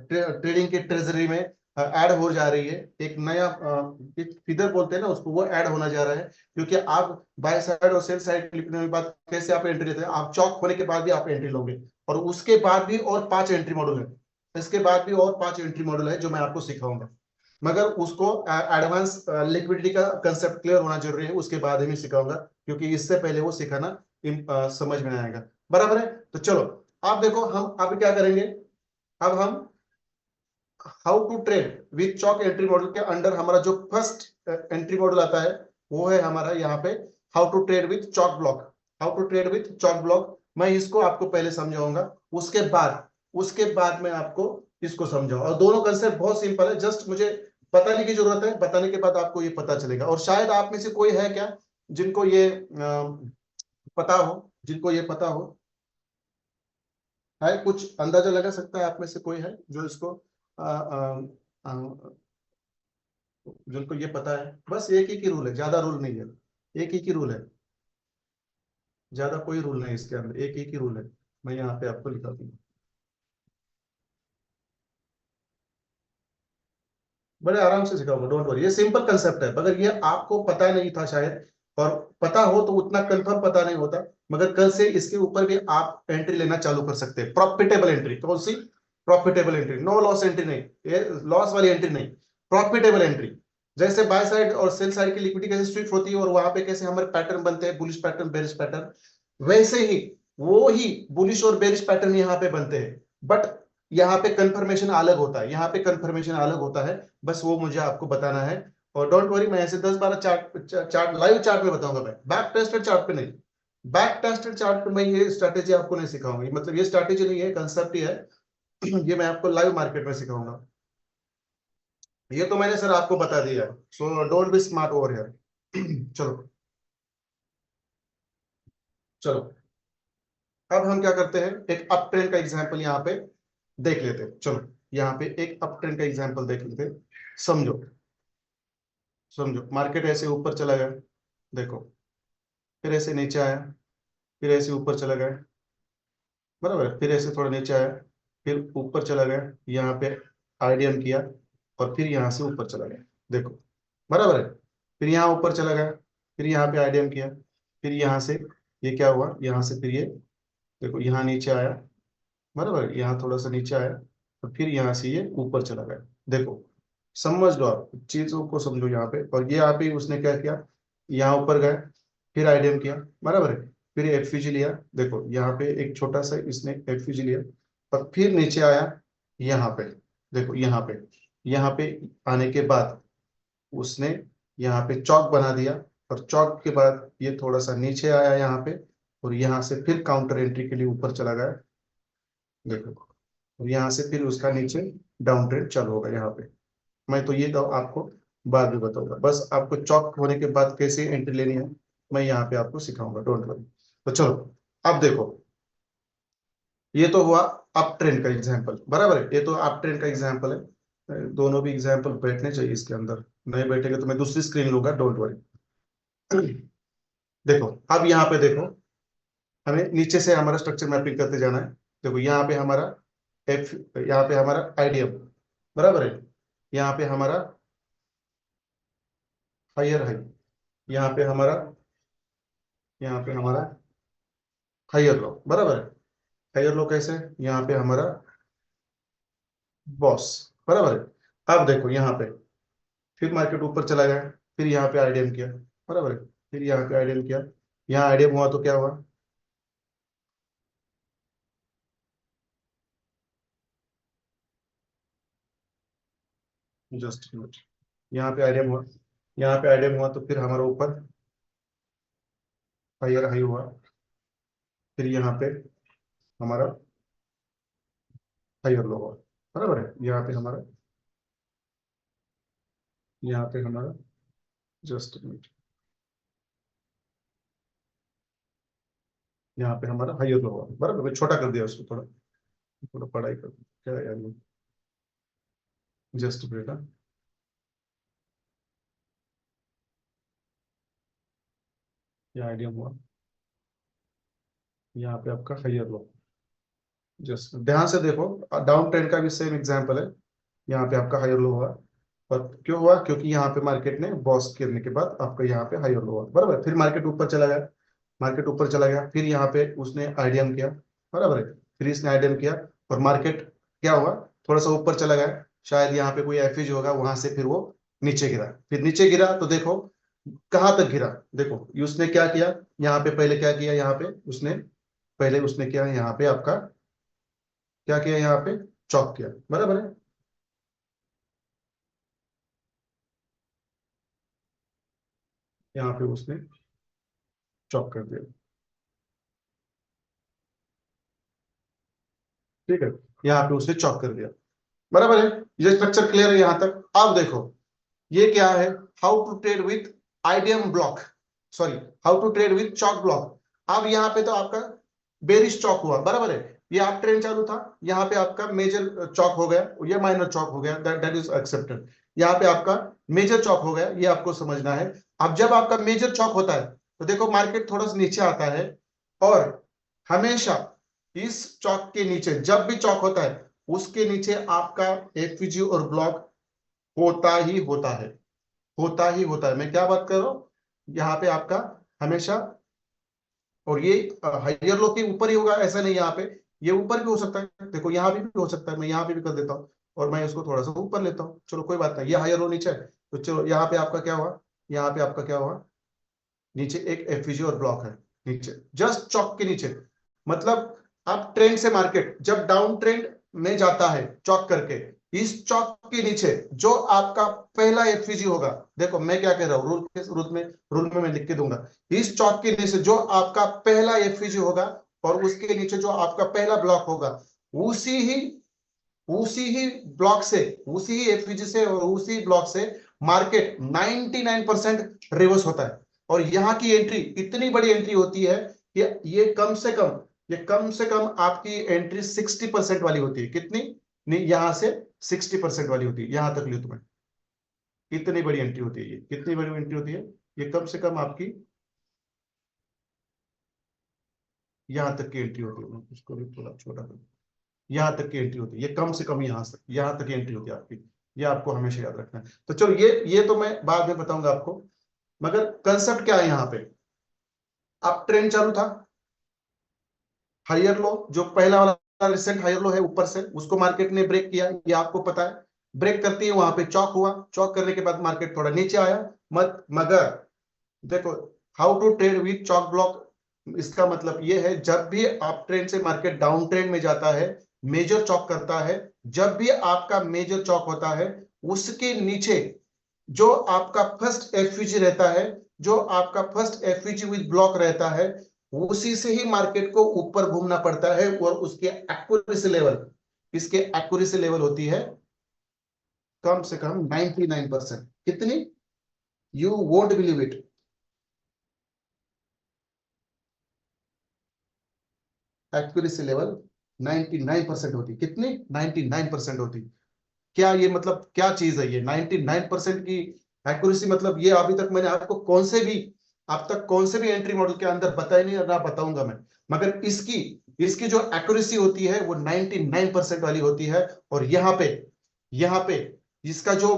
ट्रेडिंग के ट्रेजरी में ऐड हो जा रही है। एक नया फीदर बोलते हैं ना उसको, वो ऐड होना जा रहा है। क्योंकि आप बाय साइड और सेल साइड लिखने के बाद कैसे आप एंट्री लेते हैं, आप चौक होने के बाद भी आप एंट्री लोगे, और उसके बाद भी और 5 एंट्री मॉडल है, इसके बाद भी और 5 एंट्री मॉडल है जो मैं आपको सिखाऊंगा। मगर उसको एडवांस लिक्विडिटी का कंसेप्ट क्लियर होना जरूरी है, उसके बाद ही मैं सिखाऊंगा, क्योंकि इससे पहले वो सिखाना समझ में नहीं आएगा। बराबर है। तो चलो आप देखो, हम अब क्या करेंगे, अब हम how to trade with CHoCH entry model के अंडर हमारा जो फर्स्ट एंट्री मॉडल आता है वो है हमारा यहाँ पे how to trade with CHoCH block. How to trade with CHoCH block, मैं इसको आपको पहले समझाऊंगा, उसके बाद मैं आपको इसको समझाऊंगा। और दोनों कंसेप्ट बहुत सिंपल है, जस्ट मुझे बताने की जरूरत है, बताने के बाद आपको ये पता चलेगा। और शायद आप में से कोई है क्या जिनको ये पता हो, जिनको ये पता हो, है कुछ अंदाजा लगा सकता है आप में से कोई है जो इसको आ, आ, आ, जिनको ये पता है। बस एक ही की रूल है, ज्यादा रूल नहीं है, एक ही की रूल है, ज्यादा कोई रूल नहीं है इसके अंदर, एक ही की रूल है। मैं यहाँ पे आपको लिखा दूंगा, बड़े आराम से सिखाऊंगा, डोंट वरी। ये सिंपल कंसेप्ट है, मगर ये आपको पता नहीं था शायद, और पता हो तो उतना कंफर्म पता नहीं होता। मगर कल से इसके ऊपर भी आप एंट्री लेना चालू कर सकते हैं, प्रॉफिटेबल एंट्री। कौन सी? Profitable entry, no loss entry नहीं, ये लॉस वाली एंट्री नहीं, प्रॉफिटेबल एंट्री। जैसे बाय साइड और सेल साइड की लिक्विडिटी कैसे स्विच होती है और वहां पे कैसे हमारे पैटर्न बनते हैं, बुलिश पैटर्न, बेरिश पैटर्न, वैसे ही वो ही बुलिश और बेरिश पैटर्न यहाँ पे बनते हैं। बट यहाँ पे कंफर्मेशन अलग होता है, यहाँ पे कंफर्मेशन अलग होता है, बस वो मुझे आपको बताना है। और डोंट वरी, मैं ऐसे 10-12 चार्ट लाइव चार्ट में बताऊंगा, मैं बैक टेस्टेड चार्ट पे नहीं। बैक टेस्टेड चार्ट पे मैं ये स्ट्रैटेजी आपको नहीं सिखाऊंगा, मतलब ये स्ट्रैटेजी नहीं है, कंसेप्ट ही है। ये मैं आपको लाइव मार्केट में सिखाऊंगा। ये तो मैंने सर आपको बता दिया, so don't be smart over here. चलो, चलो अब हम क्या करते हैं, एक अप ट्रेंड का एग्जांपल यहाँ पे देख लेते हैं। चलो यहाँ पे एक अप ट्रेंड का एग्जांपल देख लेते हैं। समझो, समझो, मार्केट ऐसे ऊपर चला गया, देखो, फिर ऐसे नीचे आया, फिर ऐसे ऊपर चला गया, बराबर है, फिर ऐसे थोड़ा नीचे आया, फिर ऊपर चला गया, यहाँ पे आईडीएम किया, और फिर यहाँ से ऊपर चला गया, देखो, बराबर है। फिर यहाँ ऊपर चला गया, फिर यहाँ पे आईडीएम किया, फिर यहाँ से ये क्या हुआ, यहाँ से फिर ये देखो यहाँ नीचे आया, बराबर है, यहाँ थोड़ा सा नीचे आया, और फिर यहाँ से ये ऊपर चला गया, देखो। समझ लो, आप चीजों को समझो यहाँ पे। और ये यहाँ पे उसने क्या किया, यहाँ ऊपर गए, फिर आईडीएम किया, बराबर है, फिर एफपीजी लिया, देखो यहाँ पे एक छोटा सा इसने एफपीजी लिया, और फिर नीचे आया यहाँ पे, देखो यहाँ पे आने के बाद उसने यहाँ पे चौक बना दिया, और चौक के बाद ये थोड़ा सा नीचे आया यहाँ पे, और यहाँ से फिर काउंटर एंट्री के लिए ऊपर चला गया, देखो, और यहाँ से फिर उसका नीचे डाउन ट्रेंड चालू होगा यहाँ पे। मैं तो ये तो आपको बाद में बताऊंगा, बस आपको चौक होने के बाद कैसे एंट्री लेनी है मैं यहाँ पे आपको सिखाऊंगा, डोंट वरी। तो चलो अब देखो, ये तो हुआ अप ट्रेंड का एग्जांपल, बराबर है, ये तो अप ट्रेंड का एग्जांपल है। दोनों भी एग्जांपल बैठने चाहिए इसके अंदर, नहीं बैठेगा तो मैं दूसरी स्क्रीन लूंगा, डोंट वरी। देखो, अब यहाँ पे देखो, हमें नीचे से हमारा स्ट्रक्चर मैपिंग करते जाना है। देखो यहाँ पे हमारा एफ, यहाँ पे हमारा आईडीएम, बराबर है, यहाँ पे हमारा हायर हाई, यहाँ पे हमारा, यहाँ पे हमारा हायर लो, बराबर है। हायर लो कैसे, यहाँ पे हमारा बॉस, बराबर है। अब देखो यहाँ पे फिर मार्केट ऊपर चला गया, फिर यहाँ पे आईडीएम किया, बराबर है, फिर यहाँ पे आईडीएम किया, यहाँ आईडीएम हुआ तो क्या हुआ, जस्ट मिनट, यहाँ पे आईडीएम हुआ, यहाँ पे आईडीएम हुआ तो फिर हमारा ऊपर हायर हाई हुआ, फिर यहाँ पे हमारा हायर लो हुआ, बराबर है, यहाँ पे हमारा यहाँ पे हमारा जस्ट मिनट, यहाँ पे हमारा हायर लो हुआ, बराबर, मैं छोटा कर दिया उसको थोड़ा, थोड़ा पढ़ाई कर क्या यार, जस्ट बेटा, ये आइडिया हुआ, यहाँ पे आपका हायर लो, जस्ट ध्यान से देखो, डाउन ट्रेंड का भी सेम एग्जांपल है, यहाँ पे आपका हायर लो हुआ, और क्यों हुआ, क्योंकि यहाँ पे मार्केट ने बॉस गिरने के बाद आपका यहाँ पे हायर लो हुआ, बराबर, फिर मार्केट ऊपर चला गया, मार्केट ऊपर चला गया, फिर यहाँ पे उसने आइडियम किया, बराबर है, फिर इसने आइडियम किया, और मार्केट क्या हुआ, थोड़ा सा ऊपर चला गया, शायद यहाँ पे कोई एफईजी होगा, वहां से फिर वो नीचे गिरा, फिर नीचे गिरा तो देखो कहां तक गिरा, देखो ये उसने क्या किया, यहाँ पे पहले क्या किया, यहाँ पे उसने पहले उसने क्या यहाँ पे आपका क्या किया, यहाँ पे चौक किया, बराबर है, यहाँ पे उसने चौक कर दिया, ठीक है, यहाँ पे उसने चौक कर दिया, बराबर है, ये स्ट्रक्चर क्लियर है यहां तक। अब देखो ये क्या है, how to trade with IDM block, sorry, how to trade with CHoCH block. अब यहाँ पे तो आपका बेरिश चॉक हुआ, बराबर है, ये आप ट्रेंड चालू था, यहाँ पे आपका मेजर चॉक हो गया, ये माइनर चॉक हो गया, दैट इज एक्सेप्टेड, यहाँ पे आपका मेजर चॉक हो गया, ये आपको समझना है। अब जब आपका मेजर चॉक होता है तो देखो मार्केट थोड़ा सा नीचे आता है, और हमेशा इस चौक के नीचे जब भी चौक होता है उसके नीचे आपका एफवीजी और ब्लॉक होता ही होता है, होता ही होता है, मैं क्या बात कर रहा हूं, यहाँ पे आपका हमेशा, और ये हाइयर लो के ऊपर ही होगा ऐसा नहीं, यहाँ पे ये ऊपर भी हो सकता है, देखो यहाँ भी हो सकता है, मैं यहाँ पे भी कर देता हूँ, और मैं इसको थोड़ा सा ऊपर लेता हूँ, चलो कोई बात नहीं, ये हाइयर लो नीचे है, तो चलो यहाँ पे आपका क्या हुआ, यहाँ पे आपका क्या हुआ, नीचे एक एफवीजी और ब्लॉक है, नीचे जस्ट चौक के नीचे, मतलब अब ट्रेंड से मार्केट जब डाउन ट्रेंड में जाता है चौक करके, इस चौक के नीचे जो आपका पहला एफवीजी होगा, देखो मैं क्या कह रहा हूं, रूल में मैं लिख के दूंगा, इस चौक के नीचे जो आपका पहला एफवीजी होगा और उसके नीचे जो आपका पहला ब्लॉक होगा, उसी ही उसी ही ब्लॉक से, उसी ही एफवीजी से और उसी ब्लॉक से मार्केट 99% रिवर्स होता है, और यहां की एंट्री इतनी बड़ी एंट्री होती है कि ये कम से कम आपकी एंट्री 60% वाली होती है, कितनी, नहीं यहां से 60% वाली होती है, यहां तक लियो तुम्हें, इतनी बड़ी एंट्री होती है, ये कितनी बड़ी एंट्री होती है, ये कम से कम आपकी यहां तक की एंट्री होती है, उसको भी थोड़ा छोटा कर, यहाँ तक की एंट्री होती है, ये कम से कम यहाँ तक एंट्री होती है आपकी, ये आपको हमेशा याद रखना है। तो चलो ये तो मैं बाद में बताऊंगा आपको, मगर कंसेप्ट क्या है यहाँ पे, अब ट्रेंड चालू था, हायर लो जो पहला वाला रिसेंट हायर लो है ऊपर से, उसको मार्केट ने ब्रेक किया, ये आपको पता है, ब्रेक करती है वहां पे चौक हुआ, चौक करने के बाद मार्केट थोड़ा नीचे आया, मत मगर देखो, how to trade with CHoCH block, इसका मतलब ये है जब भी आप ट्रेंड से मार्केट डाउन ट्रेंड में जाता है, मेजर चॉक करता है, जब भी आपका मेजर चॉक होता है उसके नीचे जो आपका फर्स्ट एफवीजी रहता है, जो आपका फर्स्ट एफवीजी विद ब्लॉक रहता है, उसी से ही मार्केट को ऊपर घूमना पड़ता है, और उसके एक्यूरेसी लेवल, इसके एक्यूरेसी लेवल होती है कम से कम 99%, कितनी, you won't believe it, accuracy level 99% होती, कितनी, 99% होती, क्या ये मतलब क्या चीज है ये 99% की एक्यूरेसी, मतलब ये अभी तक मैंने आपको कौन से भी, अब तक कौन से भी एंट्री मॉडल के अंदर बताया नहीं और ना बताऊंगा मैं, मगर इसकी इसकी जो एक्यूरेसी होती है वो 99% वाली होती है, और यहाँ पे इसका जो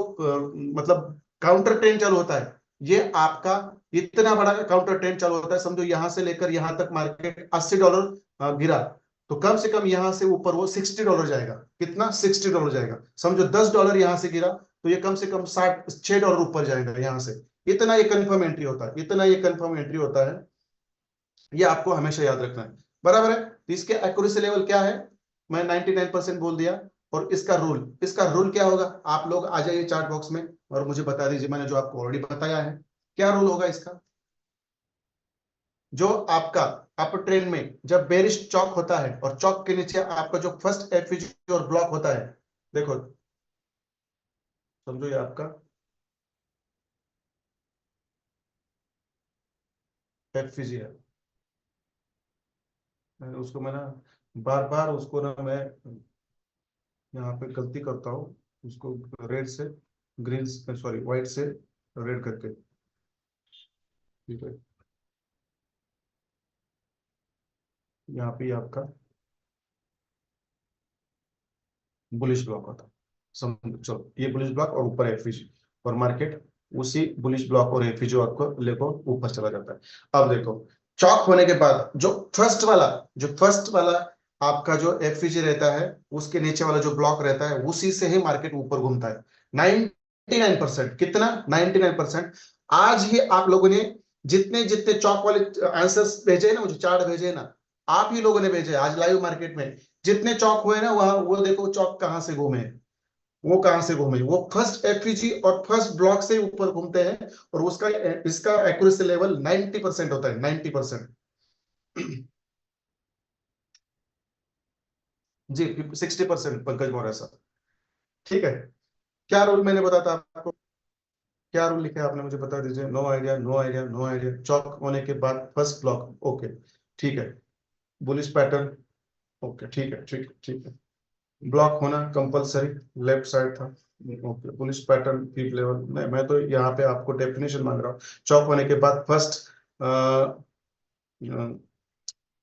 मतलब काउंटर ट्रेंड चालू होता है, ये आपका इतना बड़ा काउंटर ट्रेंड चालू होता है, समझो यहां से लेकर यहां तक मार्केट $80 गिरा, तो कम से कम यहां से ऊपर वो $60 जाएगा, कितना, $60 जाएगा, समझो $10 यहां से गिरा तो ये कम से कम $6 ऊपर जाएगा यहां से, इतना ये कंफर्म एंट्री होता है, इतना ये कंफर्म एंट्री होता है, ये आपको हमेशा याद रखना है, बराबर है, तो इसके एक्यूरेसी लेवल क्या है, मैं 99% बोल दिया, और इसका रूल क्या होगा, आप लोग आ जाइए चार्ट बॉक्स में और मुझे बता दीजिए, मैंने जो आपको ऑलरेडी बताया है, क्या रूल होगा इसका, जो आपका अप ट्रेंड में जब बेरिश चौक होता है और चौक के नीचे आपका जो फर्स्ट एफवीजी और ब्लॉक होता है, देखो समझो ये आपका एफवीजी है। उसको मैं ना बार बार उसको ना मैं यहाँ पे गलती करता हूँ, उसको रेड से ग्रीन, सॉरी व्हाइट से रेड करके। ठीक है, यहाँ पे आपका बुलिश ब्लॉक होता है। समझ, चलो ये बुलिश ब्लॉक और ऊपर एफवीजी, और मार्केट उसी बुलिश ब्लॉक और एफवीजी को लेकर ऊपर चला जाता है। अब देखो, चौक होने के बाद जो फर्स्ट वाला आपका जो एफवीजी रहता है, उसके नीचे वाला जो ब्लॉक रहता है, उसी से ही मार्केट ऊपर घूमता है। 99%, कितना, 99%। आज ही आप लोगों ने जितने जितने चौक वाले आंसर्स भेजे ना, मुझे चार्ट भेजे ना, आप ही लोगों ने भेजे आज लाइव मार्केट में। जितने चौक हुए ना, वहां वो देखो चौक कहां से घूमे, वो कहां से घूमे, वो फर्स्ट एफईजी और फर्स्ट ब्लॉक से ऊपर घूमते हैं। और उसका इसका एक्यूरेसी लेवल 90% होता है, 90%। जी, 60% पंकज मौर्य सर। ठीक है, क्या रूल मैंने बताया था आपको, क्या रूल लिखा है आपने मुझे बता दीजिए। No idea, no idea, no idea. चौक होने के बाद फर्स्ट ब्लॉक, ओके ठीक है। बुलिश पैटर्न, ओके ठीक है, ठीक है, ठीक है। ब्लॉक होना कंपलसरी, लेफ्ट साइड था, okay. Police pattern deep level, मैं तो यहाँ पे आपको डेफिनेशन मांग रहा हूँ। चौक होने के बाद first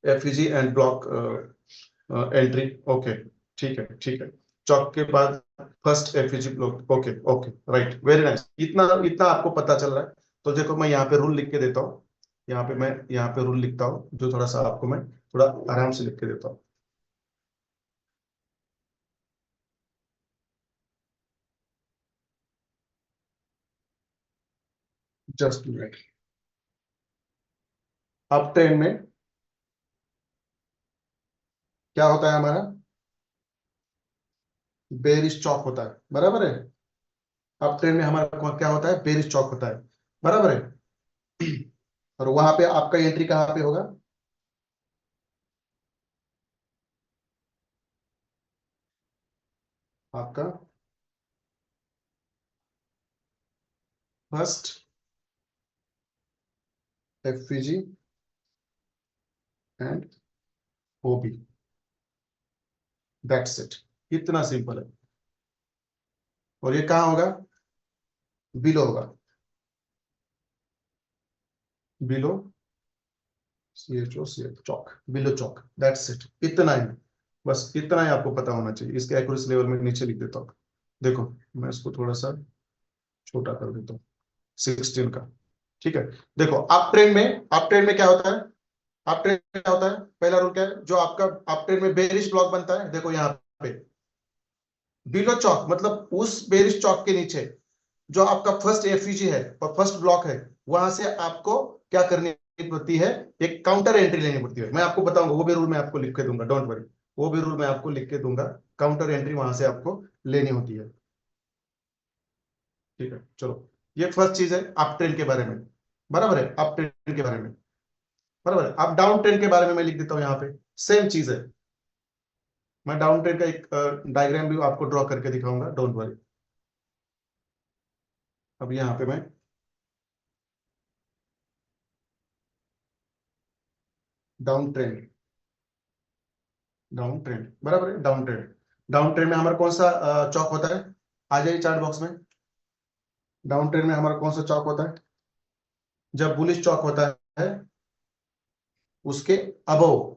FEG and block entry, okay ठीक है, ठीक है। चौक के बाद first FEG block, okay okay, right, very nice. इतना इतना आपको पता चल रहा है। तो देखो, मैं यहाँ पे रूल लिख के देता हूँ, यहाँ पे मैं यहाँ पे रूल लिखता हूँ, जो थोड़ा सा आपको मैं थोड़ा आराम से लिख के देता हूँ। Just minute. अब ट्रेन में क्या होता है हमारा, बेरिश चौक होता है, बराबर है। अब ट्रेन में हमारा क्या होता है, बेरिश चौक होता है, बराबर है। और वहां पे आपका एंट्री कहाँ पे होगा, आपका first FVG and OB, that's it. इतना सिंपल है। और ये कहाँ होगा, बिलो होगा, below CHO CHoCH, below CHoCH, that's it. इतना ही, बस इतना ही आपको पता होना चाहिए। इसके एक्यूरेसी लेवल में नीचे लिख देता हूँ। देखो, मैं इसको थोड़ा सा छोटा कर देता हूँ, 16 का। ठीक है, देखो आप ट्रेन में क्या होता है, आप ट्रेन में क्या होता है, पहला रूल क्या है, जो आपका आप ट्रेन में बेरिश ब्लॉक बनता है, देखो यहाँ पे बिलो चौक, मतलब उस बेरिश चौक के नीचे जो आपका फर्स्ट एफईजी है और फर्स्ट ब्लॉक है, वहां से आपको क्या करनी पड़ती है, एक काउंटर एंट्री लेनी पड़ती है। मैं आपको बताऊंगा, वो भी रूल मैं आपको लिख के दूंगा, डोंट वरी। वो भी रूल मैं आपको लिख के दूंगा, काउंटर एंट्री वहां से आपको लेनी होती है। ठीक है, चलो, ये फर्स्ट चीज है अप ट्रेन के बारे में, बराबर है, अप ट्रेन के बारे में, बराबर है। अब डाउन ट्रेन के बारे में मैं लिख देता हूँ यहाँ पे, सेम चीज है। मैं डाउन ट्रेन का एक डायग्राम भी आपको ड्रॉ करके दिखाऊंगा, डोंट वरी। अब यहाँ पे मैं डाउन ट्रेन, डाउन ट्रेन, बराबर है, डाउन ट्रेन। डाउन ट्रेन में हमारा कौन सा चौक होता है, आ जाइए चार्ट बॉक्स में। डाउन ट्रेन में हमारा कौन सा चौक होता है, जब बुलिश चौक होता है, उसके अबव,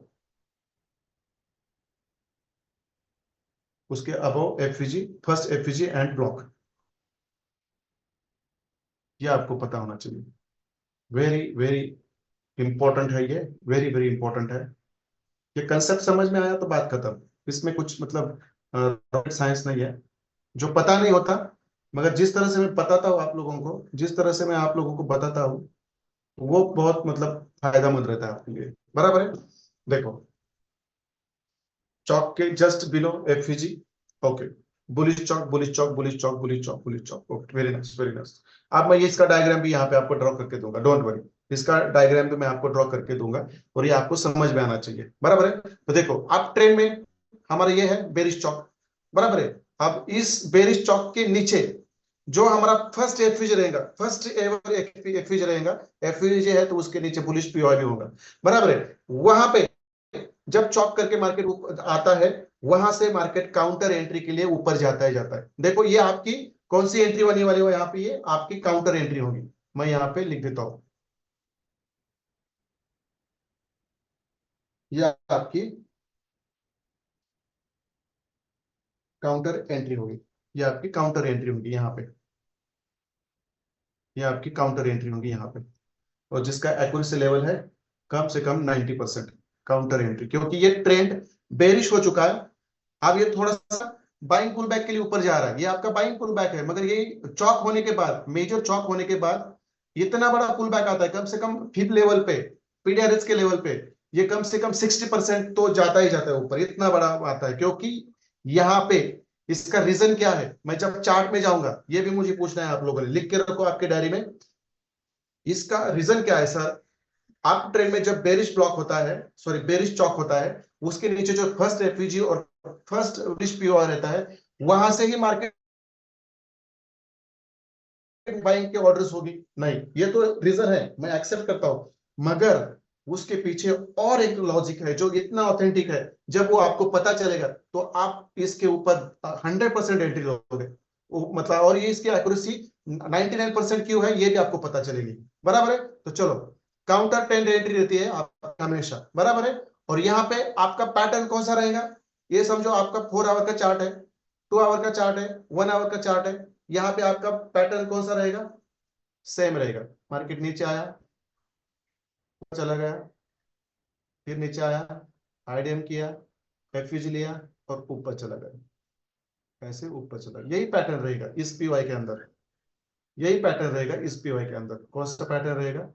उसके above FEG, first FEG and block, ये आपको पता होना चाहिए। वेरी वेरी इंपॉर्टेंट है ये, वेरी वेरी इंपॉर्टेंट है। ये कंसेप्ट समझ में आया तो बात खत्म। इसमें कुछ मतलब रॉकेट साइंस नहीं है। जो पता नहीं होता, मगर जिस तरह से मैं बताता हूँ आप लोगों को, जिस तरह से मैं आप लोगों को बताता हूँ, वो बहुत मतलब फायदेमंद रहता है आपके लिए, बराबर है। देखो, चौक के just below FEG, okay. Bullish CHoCH, bullish CHoCH, bullish CHoCH, bullish CHoCH, bullish CHoCH, okay, very nice, very nice. अब मैं ये इसका डायग्राम भी यहाँ पे आपको ड्रॉ करके दूंगा, डोंट वरी। इसका डायग्राम भी मैं आपको ड्रॉ करके दूंगा, और ये आपको समझ में आना चाहिए, बराबर है। तो देखो, अब ट्रेन में हमारा ये है बेरिश चौक, बराबर है। अब इस बेरिश चौक के नीचे जो हमारा फर्स्ट एफयूज रहेगा, फर्स्ट एवर एफयूज रहेगा, एफयूज है तो उसके नीचे बुलिश पीओआई भी होगा, बराबर है। वहां पे जब चॉक करके मार्केट आता है, वहां से मार्केट काउंटर एंट्री के लिए ऊपर जाता है जाता है। देखो ये आपकी कौन सी एंट्री बनने वाली हो, यहाँ पे ये आपकी काउंटर एंट्री होगी। मैं यहाँ पे लिख देता हूं, यह आपकी काउंटर एंट्री होगी, ये आपकी काउंटर एंट्री होगी यहाँ पे, ये आपकी काउंटर एंट्री होगी यहाँ पे। और जिसका एक्यूरेसी लेवल है कम से कम 90% काउंटर एंट्री, क्योंकि ये ट्रेंड बेरिश हो चुका है। अब ये थोड़ा सा बाइंग पुल बैक के लिए ऊपर जा रहा है, ये आपका बाइंग पुल बैक है, मगर ये चौक होने के बाद, मेजर चौक होने के बाद इतना बड़ा पुल बैक आता है, कम से कम फिफ्थ लेवल पे, पीडीआरएस के लेवल पे ये कम से कम 60% तो जाता ही जाता है ऊपर, इतना बड़ा आता है। क्योंकि यहाँ पे इसका रीजन क्या है, मैं जब चार्ट में जाऊंगा, ये भी मुझे पूछना है, आप लोगों ने लिख के रखो आपके डायरी में, इसका रीजन क्या है सर। आप ट्रेंड में जब बेरिश ब्लॉक होता है, सॉरी बेरिश चौक होता है, उसके नीचे जो फर्स्ट एफयूजी और फर्स्ट रिच पीओ रहता है, वहां से ही मार्केट बाइंग के ऑर्डर्स होगी। नहीं, ये तो रीजन है, मैं एक्सेप्ट करता हूं, मगर उसके पीछे और एक लॉजिक है जो इतना ऑथेंटिक है, जब वो आपको पता चलेगा तो आप इसके ऊपर 100% एंट्री लोगे, मतलब, और ये इसकी एक्यूरेसी 99% क्यों है ये भी आपको पता चलेगी, बराबर है। तो चलो, काउंटर ट्रेंड एंट्री रहती है आप हमेशा, बराबर है। और यहाँ पे आपका पैटर्न कौन सा रहेगा, ये समझो आपका 4 आवर का चार्ट है, 2 आवर का चार्ट है, 1 आवर का चार्ट है। यहाँ पे आपका पैटर्न कौन सा रहेगा, सेम रहेगा। मार्केट नीचे आया, चला गया, फिर नीचे आया, आईडीएम किया, एफयूज लिया और ऊपर चला गया, ऐसे ऊपर चला गया। यही पैटर्न रहेगा इस पीवाई के अंदर, यही पैटर्न रहेगा इस पीवाई के अंदर। कौन सा पैटर्न रहेगा,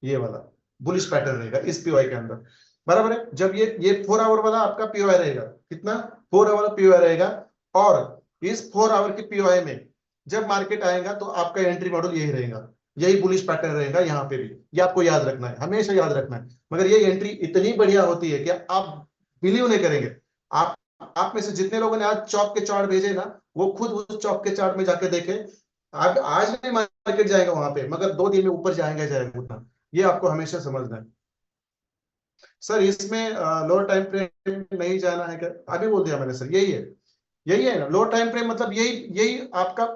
ये वाला बुलिश पैटर्न रहेगा इस पीवाई के अंदर, बराबर है। जब ये 4 आवर वाला आपका पीवाई रहेगा, कितना, 4 आवर वाला पीवाई रहेगा, और इस 4 आवर के पीवाई में जब मार्केट आएगा तो आपका एंट्री मॉडल यही रहेगा, यही बुलिश पैटर्न रहेगा यहाँ पे भी। ये आपको याद रखना है, हमेशा याद रखना है। मगर ये एंट्री इतनी बढ़िया होती है कि आप बिलीव नहीं करेंगे। आप में से जितने लोगों ने आज चौक के चार्ट भेजे ना, वो खुद उस चौक के चार्ट में जाके देखे। अब आज नहीं मार्केट जाएगा वहां पे, मगर 2 दिन में ऊपर जाएगा जाएगा उतना, ये आपको हमेशा समझना है। सर इसमें लोअर टाइम फ्रेम नहीं जाना है क्या, अभी बोल दिया मैंने सर, यही है, यही है ना लोअर टाइम फ्रेम, मतलब यही यही आपका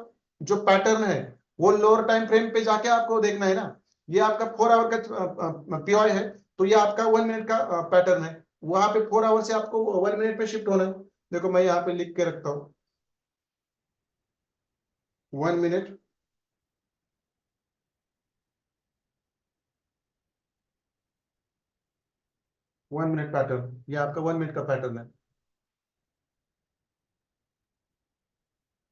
जो पैटर्न है, वो लोअर टाइम फ्रेम पे जाके आपको देखना है ना। ये आपका 4 आवर का पीओआई है, तो ये आपका 1 मिनट का पैटर्न है, वहां पे 4 आवर से आपको 1 मिनट पे शिफ्ट होना है। देखो मैं यहाँ पे लिख के रखता हूँ, 1 मिनट, 1 मिनट पैटर्न, ये आपका 1 मिनट का पैटर्न है।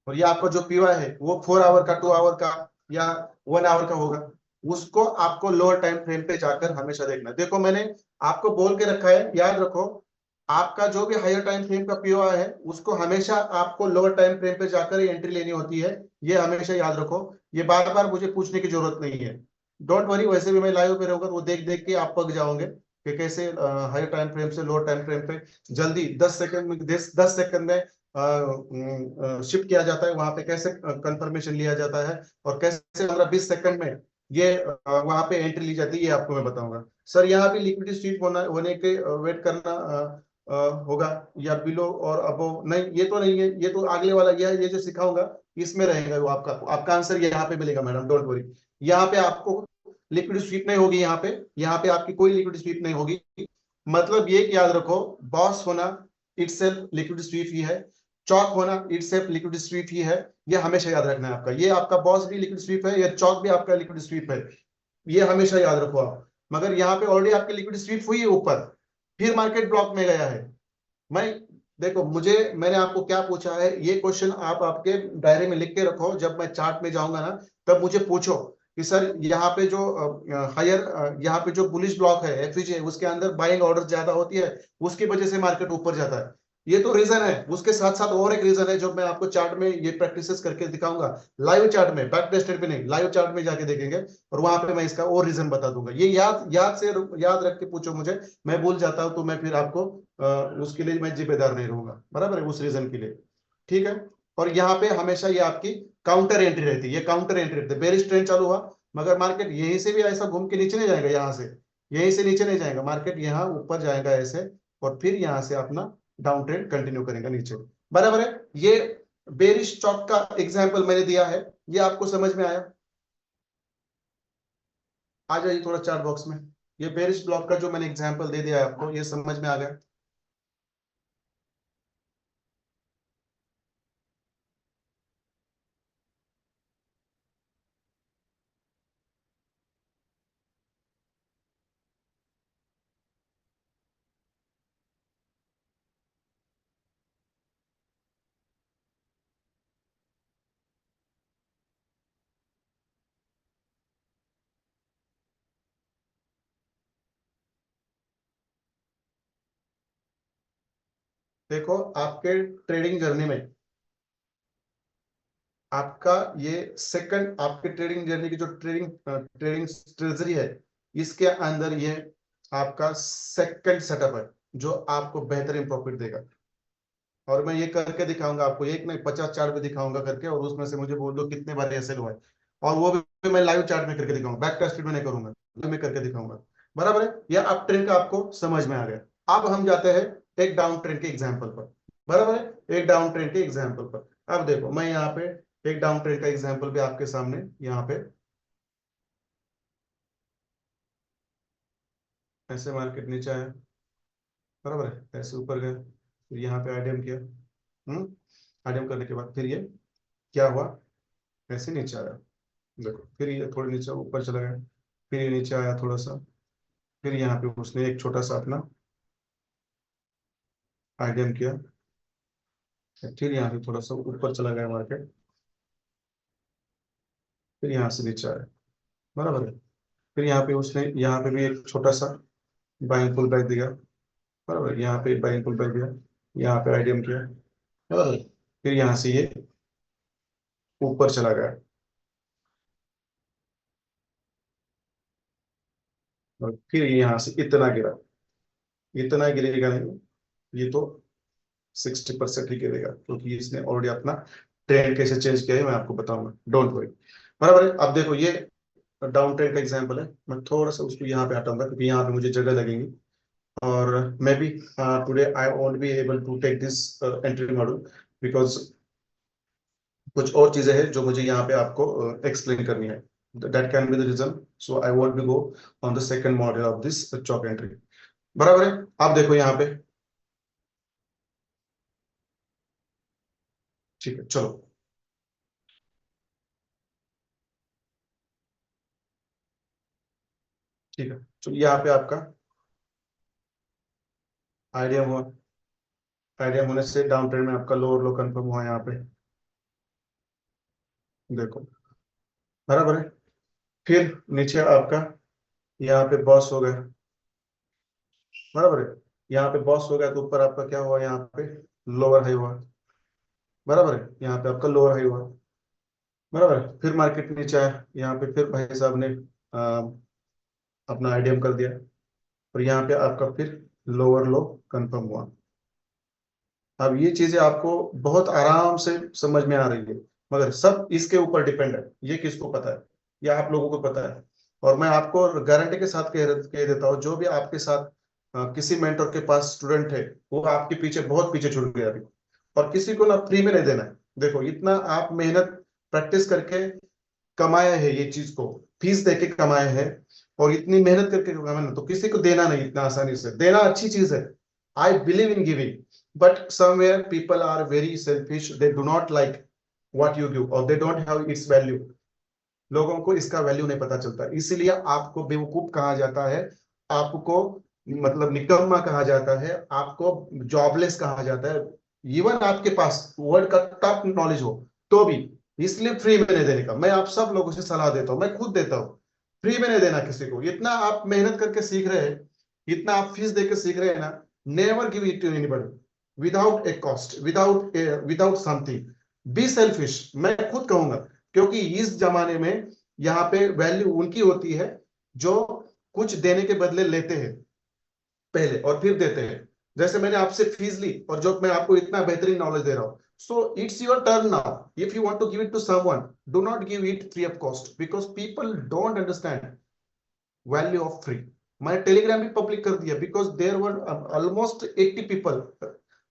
और ये आपका जो पीवा है वो 4 आवर का, 2 आवर का या 1 आवर का होगा, उसको आपको लोअर टाइम फ्रेम पे जाकर हमेशा देखना है। देखो मैंने आपको बोल के रखा है, याद रखो, आपका जो भी हायर टाइम फ्रेम का पीओ है उसको हमेशा आपको लोअर टाइम फ्रेम पे जाकर एंट्री लेनी होती है, ये हमेशा याद रखो। ये बार बार मुझे पूछने की जरूरत नहीं है, डोंट वरी। वैसे भी मैं लाइव पे रहूंगा तो वो देख देख के आप पक जाओगे कि कैसे हायर टाइम फ्रेम से लोअर टाइम फ्रेम पे जल्दी 10 सेकंड में, 10 सेकंड में शिफ्ट किया जाता है, वहां पे कैसे कंफर्मेशन लिया जाता है, और कैसे 15-20 सेकंड में ये वहां पे एंट्री ली जाती है, ये आपको मैं बताऊंगा। सर यहाँ पे लिक्विडिटी स्वीप होने के वेट करना होगा, या बिलो और अबो, नहीं ये तो नहीं है, ये तो अगले वाला, ये जो सिखाऊंगा इसमें रहेगा वो आपका आपका आंसर यहाँ पे मिलेगा मैडम, डोंट वरी। यहाँ पे आपको लिक्विडिटी स्वीप नहीं होगी, यहाँ पे आपकी कोई लिक्विडिटी स्वीप नहीं होगी। मतलब ये याद रखो, बॉस होना इटसेल्फ लिक्विडिटी स्वीप ही है, चौक होना इटसेल्फ लिक्विडिटी स्वीप ही है, ये हमेशा याद रखना है आपका। ये आपका बॉस भी लिक्विड स्वीप है, ये चौक भी आपका लिक्विड स्वीप है, ये हमेशा याद रखो आप। मगर यहाँ पे ऑलरेडी आपकी लिक्विड स्वीप हुई है ऊपर, फिर मार्केट ब्लॉक में गया है। मैं, देखो मुझे, मैंने आपको क्या पूछा है, ये क्वेश्चन आप आपके डायरी में लिख के रखो, जब मैं चार्ट में जाऊंगा ना तब मुझे पूछो कि सर यहाँ पे जो हायर, यहाँ पे जो बुलिश ब्लॉक है एफयूजी है, उसके अंदर बाइंग ऑर्डर ज्यादा होती है, उसकी वजह से मार्केट ऊपर जाता है। ये तो रीजन है, उसके साथ साथ और एक रीजन है जो मैं आपको चार्ट में ये प्रैक्टिसेस करके दिखाऊंगा, लाइव चार्ट में, बैक टेस्टेड पे नहीं, लाइव चार्ट में जाके देखेंगे, और वहां पे मैं इसका और रीजन बता दूंगा। ये याद याद से याद रख के पूछो मुझे, मैं भूल जाता हूं तो मैं फिर आपको उसके लिए मैं जिम्मेदार नहीं रहूंगा, बराबर है, उस रीजन के लिए, ठीक है। और यहाँ पे हमेशा ये आपकी काउंटर एंट्री रहती है, ये काउंटर एंट्री रहती है। बेरिश ट्रेंड चालू हुआ मगर मार्केट यहीं से भी ऐसा घूम के नीचे नहीं जाएगा, यहाँ से यहीं से नीचे नहीं जाएगा, मार्केट यहाँ ऊपर जाएगा ऐसे, और फिर यहाँ से अपना डाउन ट्रेंड कंटिन्यू करेगा नीचे। बराबर है। ये बेरिश स्टॉक का एग्जाम्पल मैंने दिया है, ये आपको समझ में आया? आ जाइए थोड़ा चार्ट बॉक्स में। ये बेरिश ब्लॉक का जो मैंने एग्जाम्पल दे दिया है आपको, ये समझ में आ गया? देखो आपके ट्रेडिंग जर्नी में आपका ये सेकंड, आपके ट्रेडिंग जर्नी की जो ट्रेडिंग ट्रेडिंग ट्रेजरी है, इसके अंदर ये आपका सेकंड सेटअप है जो आपको बेहतरीन प्रॉफिट देगा। और मैं ये करके दिखाऊंगा आपको, एक नहीं 50 चार्ट भी दिखाऊंगा करके, और उसमें से मुझे बोल दो कितने बार ऐसे हुआ है, और वो भी मैं लाइव चार्ट में करके दिखाऊंगा, बैक टेस्ट में नहीं करूंगा, लाइव में करके दिखाऊंगा। बराबर है, यह अप ट्रेंड का आपको समझ में आ गया। अब हम जाते हैं एक डाउन ट्रेंड के एग्जाम्पल पर। बराबर है, एक डाउन ट्रेंड के एग्जाम्पल पर। अब देखो मैं यहाँ पे एक डाउन ट्रेंड का एग्जाम्पल भी आपके सामने यहाँ पे, ऐसे मार्केट नीचे आया, बराबर है, ऐसे ऊपर गया, फिर यहाँ पे आईडीएम किया, आईडीएम करने के बाद फिर ये क्या हुआ, ऐसे नीचे आया। देखो फिर ये थोड़ा नीचे ऊपर चला गया, फिर ये नीचे आया थोड़ा सा, फिर यहाँ पे उसने एक छोटा सा अपना आईडीएम किया, फिर यहाँ पे थोड़ा सा ऊपर चला गया मार्केट, फिर यहाँ से नीचे आया। बराबर है, फिर यहाँ पे उसने यहाँ पे भी एक छोटा सा बाइंग पुल बैक दिया। बराबर है, यहाँ पे बाइंग पुल बैक दिया, यहाँ पे आईडीएम किया। बराबर है, फिर यहाँ से ये ऊपर चला गया, और फिर यहाँ से इतना गिरा, इतना गिरेगा नहीं, ये तो 60% ही गिरेगा, क्योंकि इसने ऑलरेडी अपना ट्रेंड कैसे चेंज किया है मैं आपको बताऊंगा, डोंट वरी। बराबर है, अब देखो ये डाउन ट्रेंड का एग्जांपल है, मैं थोड़ा सा उसको यहाँ पे हटाऊंगा क्योंकि यहाँ पे मुझे जगह लगेगी, और maybe today I won't be able to take this entry model, because कुछ और चीजें हैं जो मुझे यहाँ पे आपको एक्सप्लेन करनी है, that can be the reason, so I won't be go on the second model of this CHoCH entry. बराबर है, आप देखो यहाँ पे, ठीक है चलो, ठीक है चलो, यहाँ पे आपका आइडिया हुआ, आइडिया होने से डाउन ट्रेंड में आपका लोअर लो कंफर्म हुआ यहाँ पे, देखो। बराबर है, फिर नीचे आपका यहाँ पे बॉस हो गया। बराबर है, यहाँ पे बॉस हो गया तो ऊपर आपका क्या हुआ, यहाँ पे लोअर हाई हुआ। बराबर है, यहाँ पे आपका लोअर हाई हुआ। बराबर है, फिर मार्केट नीचे आया, यहाँ पे फिर भाई साहब ने अपना आईडीएम कर दिया, और यहाँ पे आपका फिर लोअर लो कंफर्म हुआ। अब ये चीजें आपको बहुत आराम से समझ में आ रही है, मगर सब इसके ऊपर डिपेंड है, ये किसको पता है, ये आप लोगों को पता है। और मैं आपको गारंटी के साथ कह देता हूँ, जो भी आपके साथ किसी मेंटर के पास स्टूडेंट है, वो आपके पीछे बहुत पीछे छूट गया अभी। और किसी को ना फ्री में नहीं देना है, देखो इतना आप मेहनत प्रैक्टिस करके कमाए है, ये चीज को फीस देके कमाए हैं, और इतनी मेहनत करके कमाए, तो किसी को देना नहीं इतना आसानी से, देना अच्छी चीज है, I believe in giving, but somewhere people are very selfish, they do not like what you give, और they don't have its value. लोगों को इसका वैल्यू नहीं पता चलता, इसीलिए आपको बेवकूफ कहा जाता है, आपको मतलब निकम्मा कहा जाता है, आपको जॉबलेस कहा जाता है, इवन आपके पास वर्ल्ड का टॉप नॉलेज हो तो भी। इसलिए फ्री में नहीं देने का मैं आप सब लोगों से सलाह देता हूं, मैं खुद देता हूं, फ्री में नहीं देना किसी को। इतना आप मेहनत करके सीख रहे हैं, इतना आप फीस देकर सीख रहे हैं ना, never give it to anybody without a cost, without something. Be selfish, मैं खुद कहूंगा, क्योंकि इस जमाने में यहाँ पे वैल्यू उनकी होती है जो कुछ देने के बदले लेते हैं पहले और फिर देते हैं। जैसे मैंने आपसे फीस ली, और जो मैं आपको इतना बेहतरीन नॉलेज दे रहा हूँ, So it's your turn now. If you want to give it to someone, do not give it free of cost, because people don't understand value of free. मैंने टेलीग्राम भी पब्लिक कर दिया, because there were almost 80 people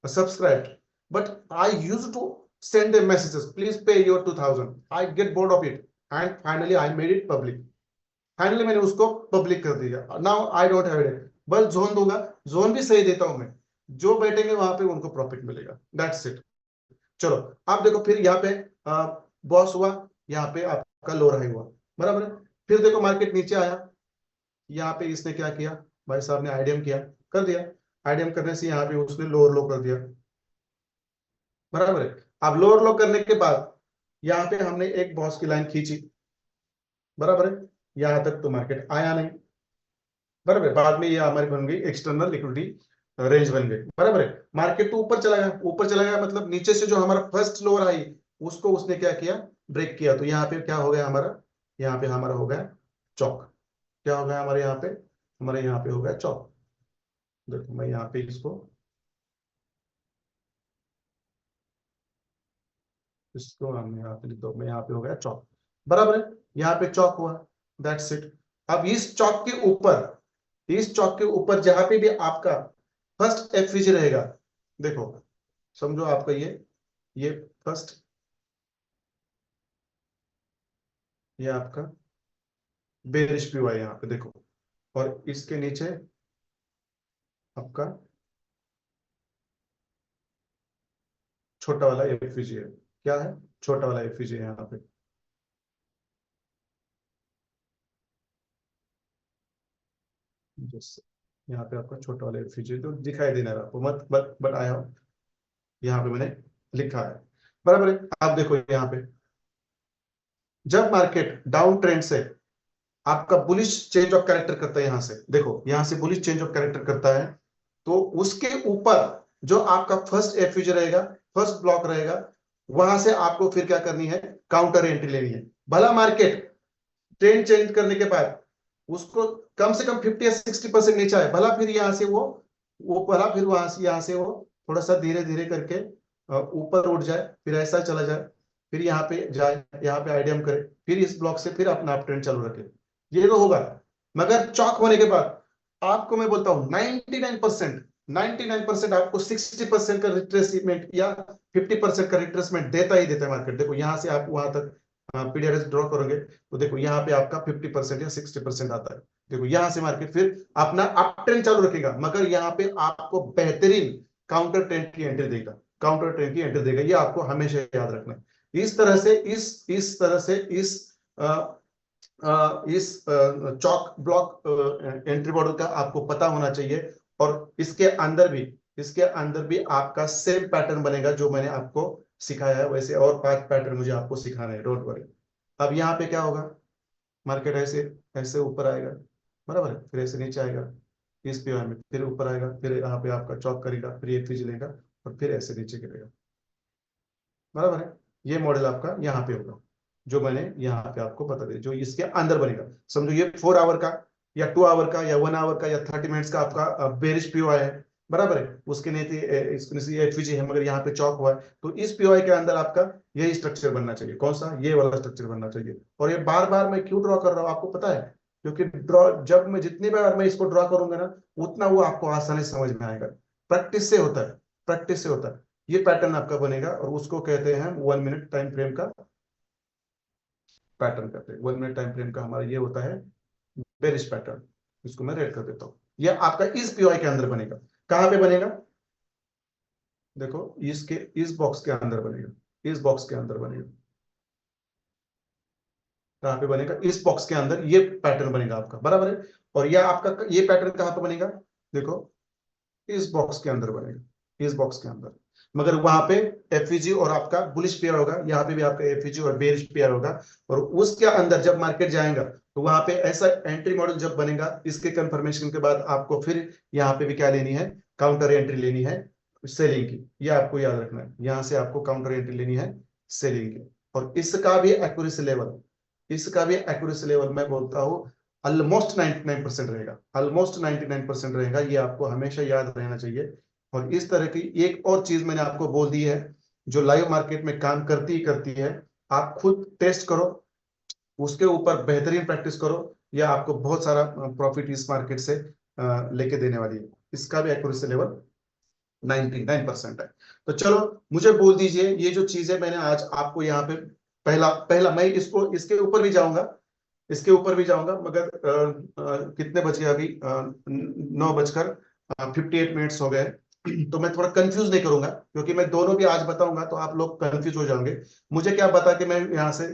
subscribed, but I used to send them messages, please pay your 2000. I get bored of it, and finally I made it public. Finally मैंने उसको public कर दिया. Now I don't have it, बस zone दूंगा, zone भी सही देता हूं मैं, जो बैठेंगे वहां पे उनको प्रॉफिट मिलेगा. That's it. चलो आप देखो, फिर यहाँ पे बॉस हुआ, यहाँ पे आपका लोअर हाई हुआ, बराबर है. फिर देखो मार्केट नीचे आया, यहाँ पे इसने क्या किया, भाई साहब ने आईडीएम किया, कर दिया. आईडीएम करने से यहाँ पे उसने लोअर लो कर दिया, बराबर है. अब लोअर लो करने के बाद यहाँ पे हमने एक बॉस की लाइन खींची, बराबर है. यहां तक तो मार्केट आया नहीं, बराबर है. बाद में ये हमारी बन गई एक्सटर्नल लिक्विडिटी रेंज बन गई, बराबर है. मार्केट तो ऊपर चला गया, ऊपर चला गया मतलब नीचे से जो हमारा फर्स्ट लोअर आई उसको उसने क्या किया, ब्रेक किया. तो यहाँ पे क्या हो गया हमारा, यहाँ पे हमारा हो गया चौक. क्या हो गया हमारे यहाँ पे, हमारे यहाँ पे हो गया चौक. देखो मैं यहाँ पे इसको हम यहाँ पे लिख दो, मैं यहाँ पे हो गया चौक, बराबर है. यहाँ पे चौक हुआ, दैट्स इट. अब इस चौक के ऊपर, इस चौक के ऊपर जहां पे भी आपका फर्स्ट एफवीजी रहेगा, देखो समझो आपका ये फर्स्ट, ये आपका बेरिश व्यू है यहाँ पे देखो, और इसके नीचे आपका छोटा वाला एफवीजी है. क्या है, छोटा वाला एफवीजी है यहाँ पे. यहाँ पे आपका छोटा वाला एफवीजी तो दिखाई देना है आपको, मत बट आया यहाँ पे मैंने लिखा है, बराबर है. आप देखो यहाँ पे जब मार्केट डाउन ट्रेंड से आपका बुलिश चेंज ऑफ कैरेक्टर करता है, यहां से देखो, यहां से बुलिश चेंज ऑफ कैरेक्टर करता है, तो उसके ऊपर जो आपका फर्स्ट एफयूज रहेगा, फर्स्ट ब्लॉक रहेगा, वहां से आपको फिर क्या करनी है, काउंटर एंट्री लेनी है. भला मार्केट ट्रेंड चेंज करने के बाद उसको कम से कम 50 या 60% नीचे आए, भला फिर यहां से वो भला फिर वहां से यहां से वो थोड़ा सा धीरे धीरे करके ऊपर उठ जाए, फिर ऐसा चला जाए, फिर यहाँ पे जाए, यहाँ पे आईडीएम करे, फिर इस ब्लॉक से फिर अपना अप ट्रेंड चालू रखे, ये तो होगा. मगर चौक होने के बाद आपको मैं बोलता हूं 99% आपको 60% का रिट्रेसमेंट या 50% का रिट्रेसमेंट देता ही देता है मार्केट. देखो यहां से आप वहां तक पीडीआरएस ड्रॉ करोगे तो देखो यहाँ पे आपका 50% या 60% आता है. देखो यहाँ से मार्केट फिर अपना अप ट्रेंड चालू रखेगा, मगर यहाँ पे आपको बेहतरीन काउंटर ट्रेंड की एंट्री देगा, काउंटर ट्रेंड की एंट्री देगा. ये आपको हमेशा याद रखना है. इस तरह से इस तरह से इस चौक ब्लॉक एंट्री मॉडल का आपको पता होना चाहिए. और इसके अंदर भी आपका सेम पैटर्न बनेगा जो मैंने आपको सिखाया है, वैसे और 5 पैटर्न मुझे आपको सिखाना है, डोंट वरी. अब यहाँ पे क्या होगा, मार्केट ऐसे ऐसे ऊपर आएगा, बराबर है, फिर ऐसे नीचे आएगा, इस पे में फिर ऊपर आएगा, फिर यहाँ पे आपका चौक करेगा, फिर एक फिज लेगा और फिर ऐसे नीचे गिरेगा, बराबर है. ये मॉडल आपका यहाँ पे होगा जो मैंने यहाँ पे आपको बता दिया, जो इसके अंदर बनेगा. समझो ये 4 आवर का या 2 आवर का या 1 आवर का या 30 मिनट्स का आपका बेरिश पीओआई है, बराबर है. उसके नीचे एफवीजी है, मगर यहाँ पे चौक हुआ है, तो इस पीओआई के अंदर आपका यही स्ट्रक्चर बनना चाहिए. कौन सा, ये वाला स्ट्रक्चर बनना चाहिए. और ये बार बार मैं क्यों ड्रॉ कर रहा हूँ आपको पता है, क्योंकि ड्रॉ जब मैं जितनी बार मैं इसको ड्रॉ करूंगा ना, उतना वो आपको आसानी समझ में आएगा. प्रैक्टिस से होता है, प्रैक्टिस से होता है. ये पैटर्न आपका बनेगा और उसको कहते हैं 1 मिनट टाइम फ्रेम का पैटर्न कहते हैं. 1 मिनट टाइम फ्रेम का हमारा ये होता है बेरिश पैटर्न. इसको मैं रेड कर देता हूं. ये आपका इस पीओआई के अंदर बनेगा. कहां पे बनेगा, देखो इस बॉक्स के अंदर बनेगा, इस बॉक्स के अंदर बनेगा. कहां पे बनेगा, इस बॉक्स के अंदर ये पैटर्न बनेगा आपका, बराबर है. और यह आपका ये पैटर्न कहां पे बनेगा, देखो इस बॉक्स के अंदर बनेगा, इस बॉक्स के अंदर. मगर वहां पे एफवीजी और आपका बुलिश पेयर होगा, यहाँ पे भी आपका एफवीजी और बेरिश पेयर होगा. और उसके अंदर जब मार्केट जाएगा तो वहां पे ऐसा एंट्री मॉडल जब बनेगा, इसके कंफर्मेशन के बाद आपको फिर यहाँ पे भी क्या लेनी है, काउंटर एंट्री लेनी है सेलिंग की. ये आपको याद रखना है, यहाँ से आपको काउंटर एंट्री लेनी है सेलिंग की. और इसका भी एक्यूरेसी लेवल मैं बोलता हूँ ऑलमोस्ट 99% रहेगा, ऑलमोस्ट 99% रहेगा. ये आपको हमेशा याद रहना चाहिए. और इस तरह की एक और चीज मैंने आपको बोल दी है जो लाइव मार्केट में काम करती ही करती है। आप खुद टेस्ट करो, उसके ऊपर बेहतरीन प्रैक्टिस करो, या आपको बहुत सारा प्रॉफिट इस मार्केट से लेके देने वाली है। इसका भी एक्यूरेसी लेवल 99% है। तो चलो मुझे बोल दीजिए, ये जो चीजें मैंने आज आपको यहाँ पे, पहला पहला मैं इसको इसके ऊपर भी जाऊंगा, इसके ऊपर भी जाऊंगा, मगर कितने बज गए अभी? 9:58 हो गए। तो मैं थोड़ा कंफ्यूज नहीं करूंगा, क्योंकि मैं दोनों भी आज बताऊंगा तो आप लोग कंफ्यूज हो जाओगे। मुझे क्या बता के मैं यहाँ से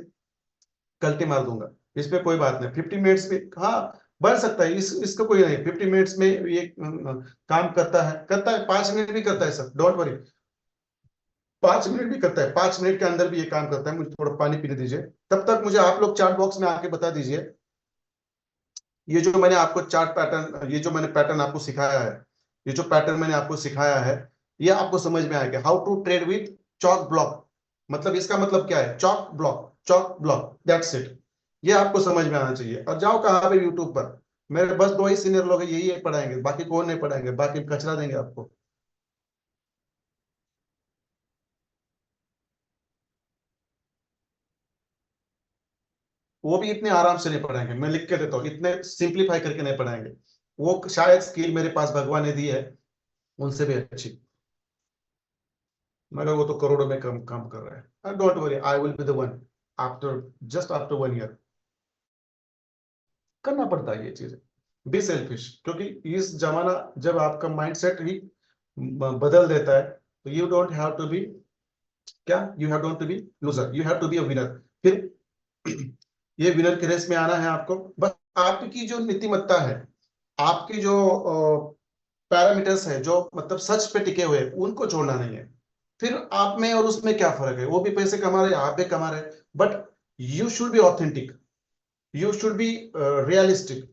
कल्टे मार दूंगा, इसमें कोई बात नहीं। 50 मिनट्स में हाँ बन सकता है, इसका कोई नहीं। 50 मिनट्स में ये काम करता है 5 मिनट भी करता है सर, डोंट वरी। 5 मिनट भी करता है, 5 मिनट के अंदर भी ये काम करता है। मुझे थोड़ा पानी पीने दीजिए, तब तक मुझे आप लोग चार्ट बॉक्स में आके बता दीजिए, ये जो मैंने आपको चार्ट पैटर्न, ये जो मैंने पैटर्न आपको सिखाया है, ये जो पैटर्न मैंने आपको सिखाया है, ये आपको समझ में आएगा। How to trade with CHoCH block, मतलब इसका मतलब क्या है? CHoCH block, CHoCH block, that's it. ये आपको समझ में आना चाहिए। और जाओ कहाँ पे? यूट्यूब पर। मेरे बस दो ही सीनियर लोग हैं, यही एक पढ़ाएंगे, बाकी कौन नहीं पढ़ाएंगे, बाकी कचरा देंगे आपको। वो भी इतने आराम से नहीं पढ़ाएंगे, मैं लिख के देता हूँ, इतने सिंप्लीफाई करके नहीं पढ़ाएंगे। वो शायद स्किल मेरे पास भगवान ने दी है, उनसे भी अच्छी, मगर वो तो करोड़ों में कम काम कर रहा है। Don't worry, I will be the one after, just after 1 year. करना पड़ता है ये चीजें। बी सेल्फिश, क्योंकि इस जमाना जब आपका माइंडसेट ही बदल देता है, तो you don't have to be, क्या you have don't to be loser, you have to be a winner. फिर ये विनर के रेस में आना है आपको। बस आपकी जो नीतिमत्ता है, आपकी जो पैरामीटर्स है, जो मतलब सच पे टिके हुए हैं, उनको छोड़ना नहीं है। फिर आप में और उसमें क्या फर्क है? वो भी पैसे कमा रहे हैं, आप भी कमा रहे हैं, but you should be authentic, you should be realistic,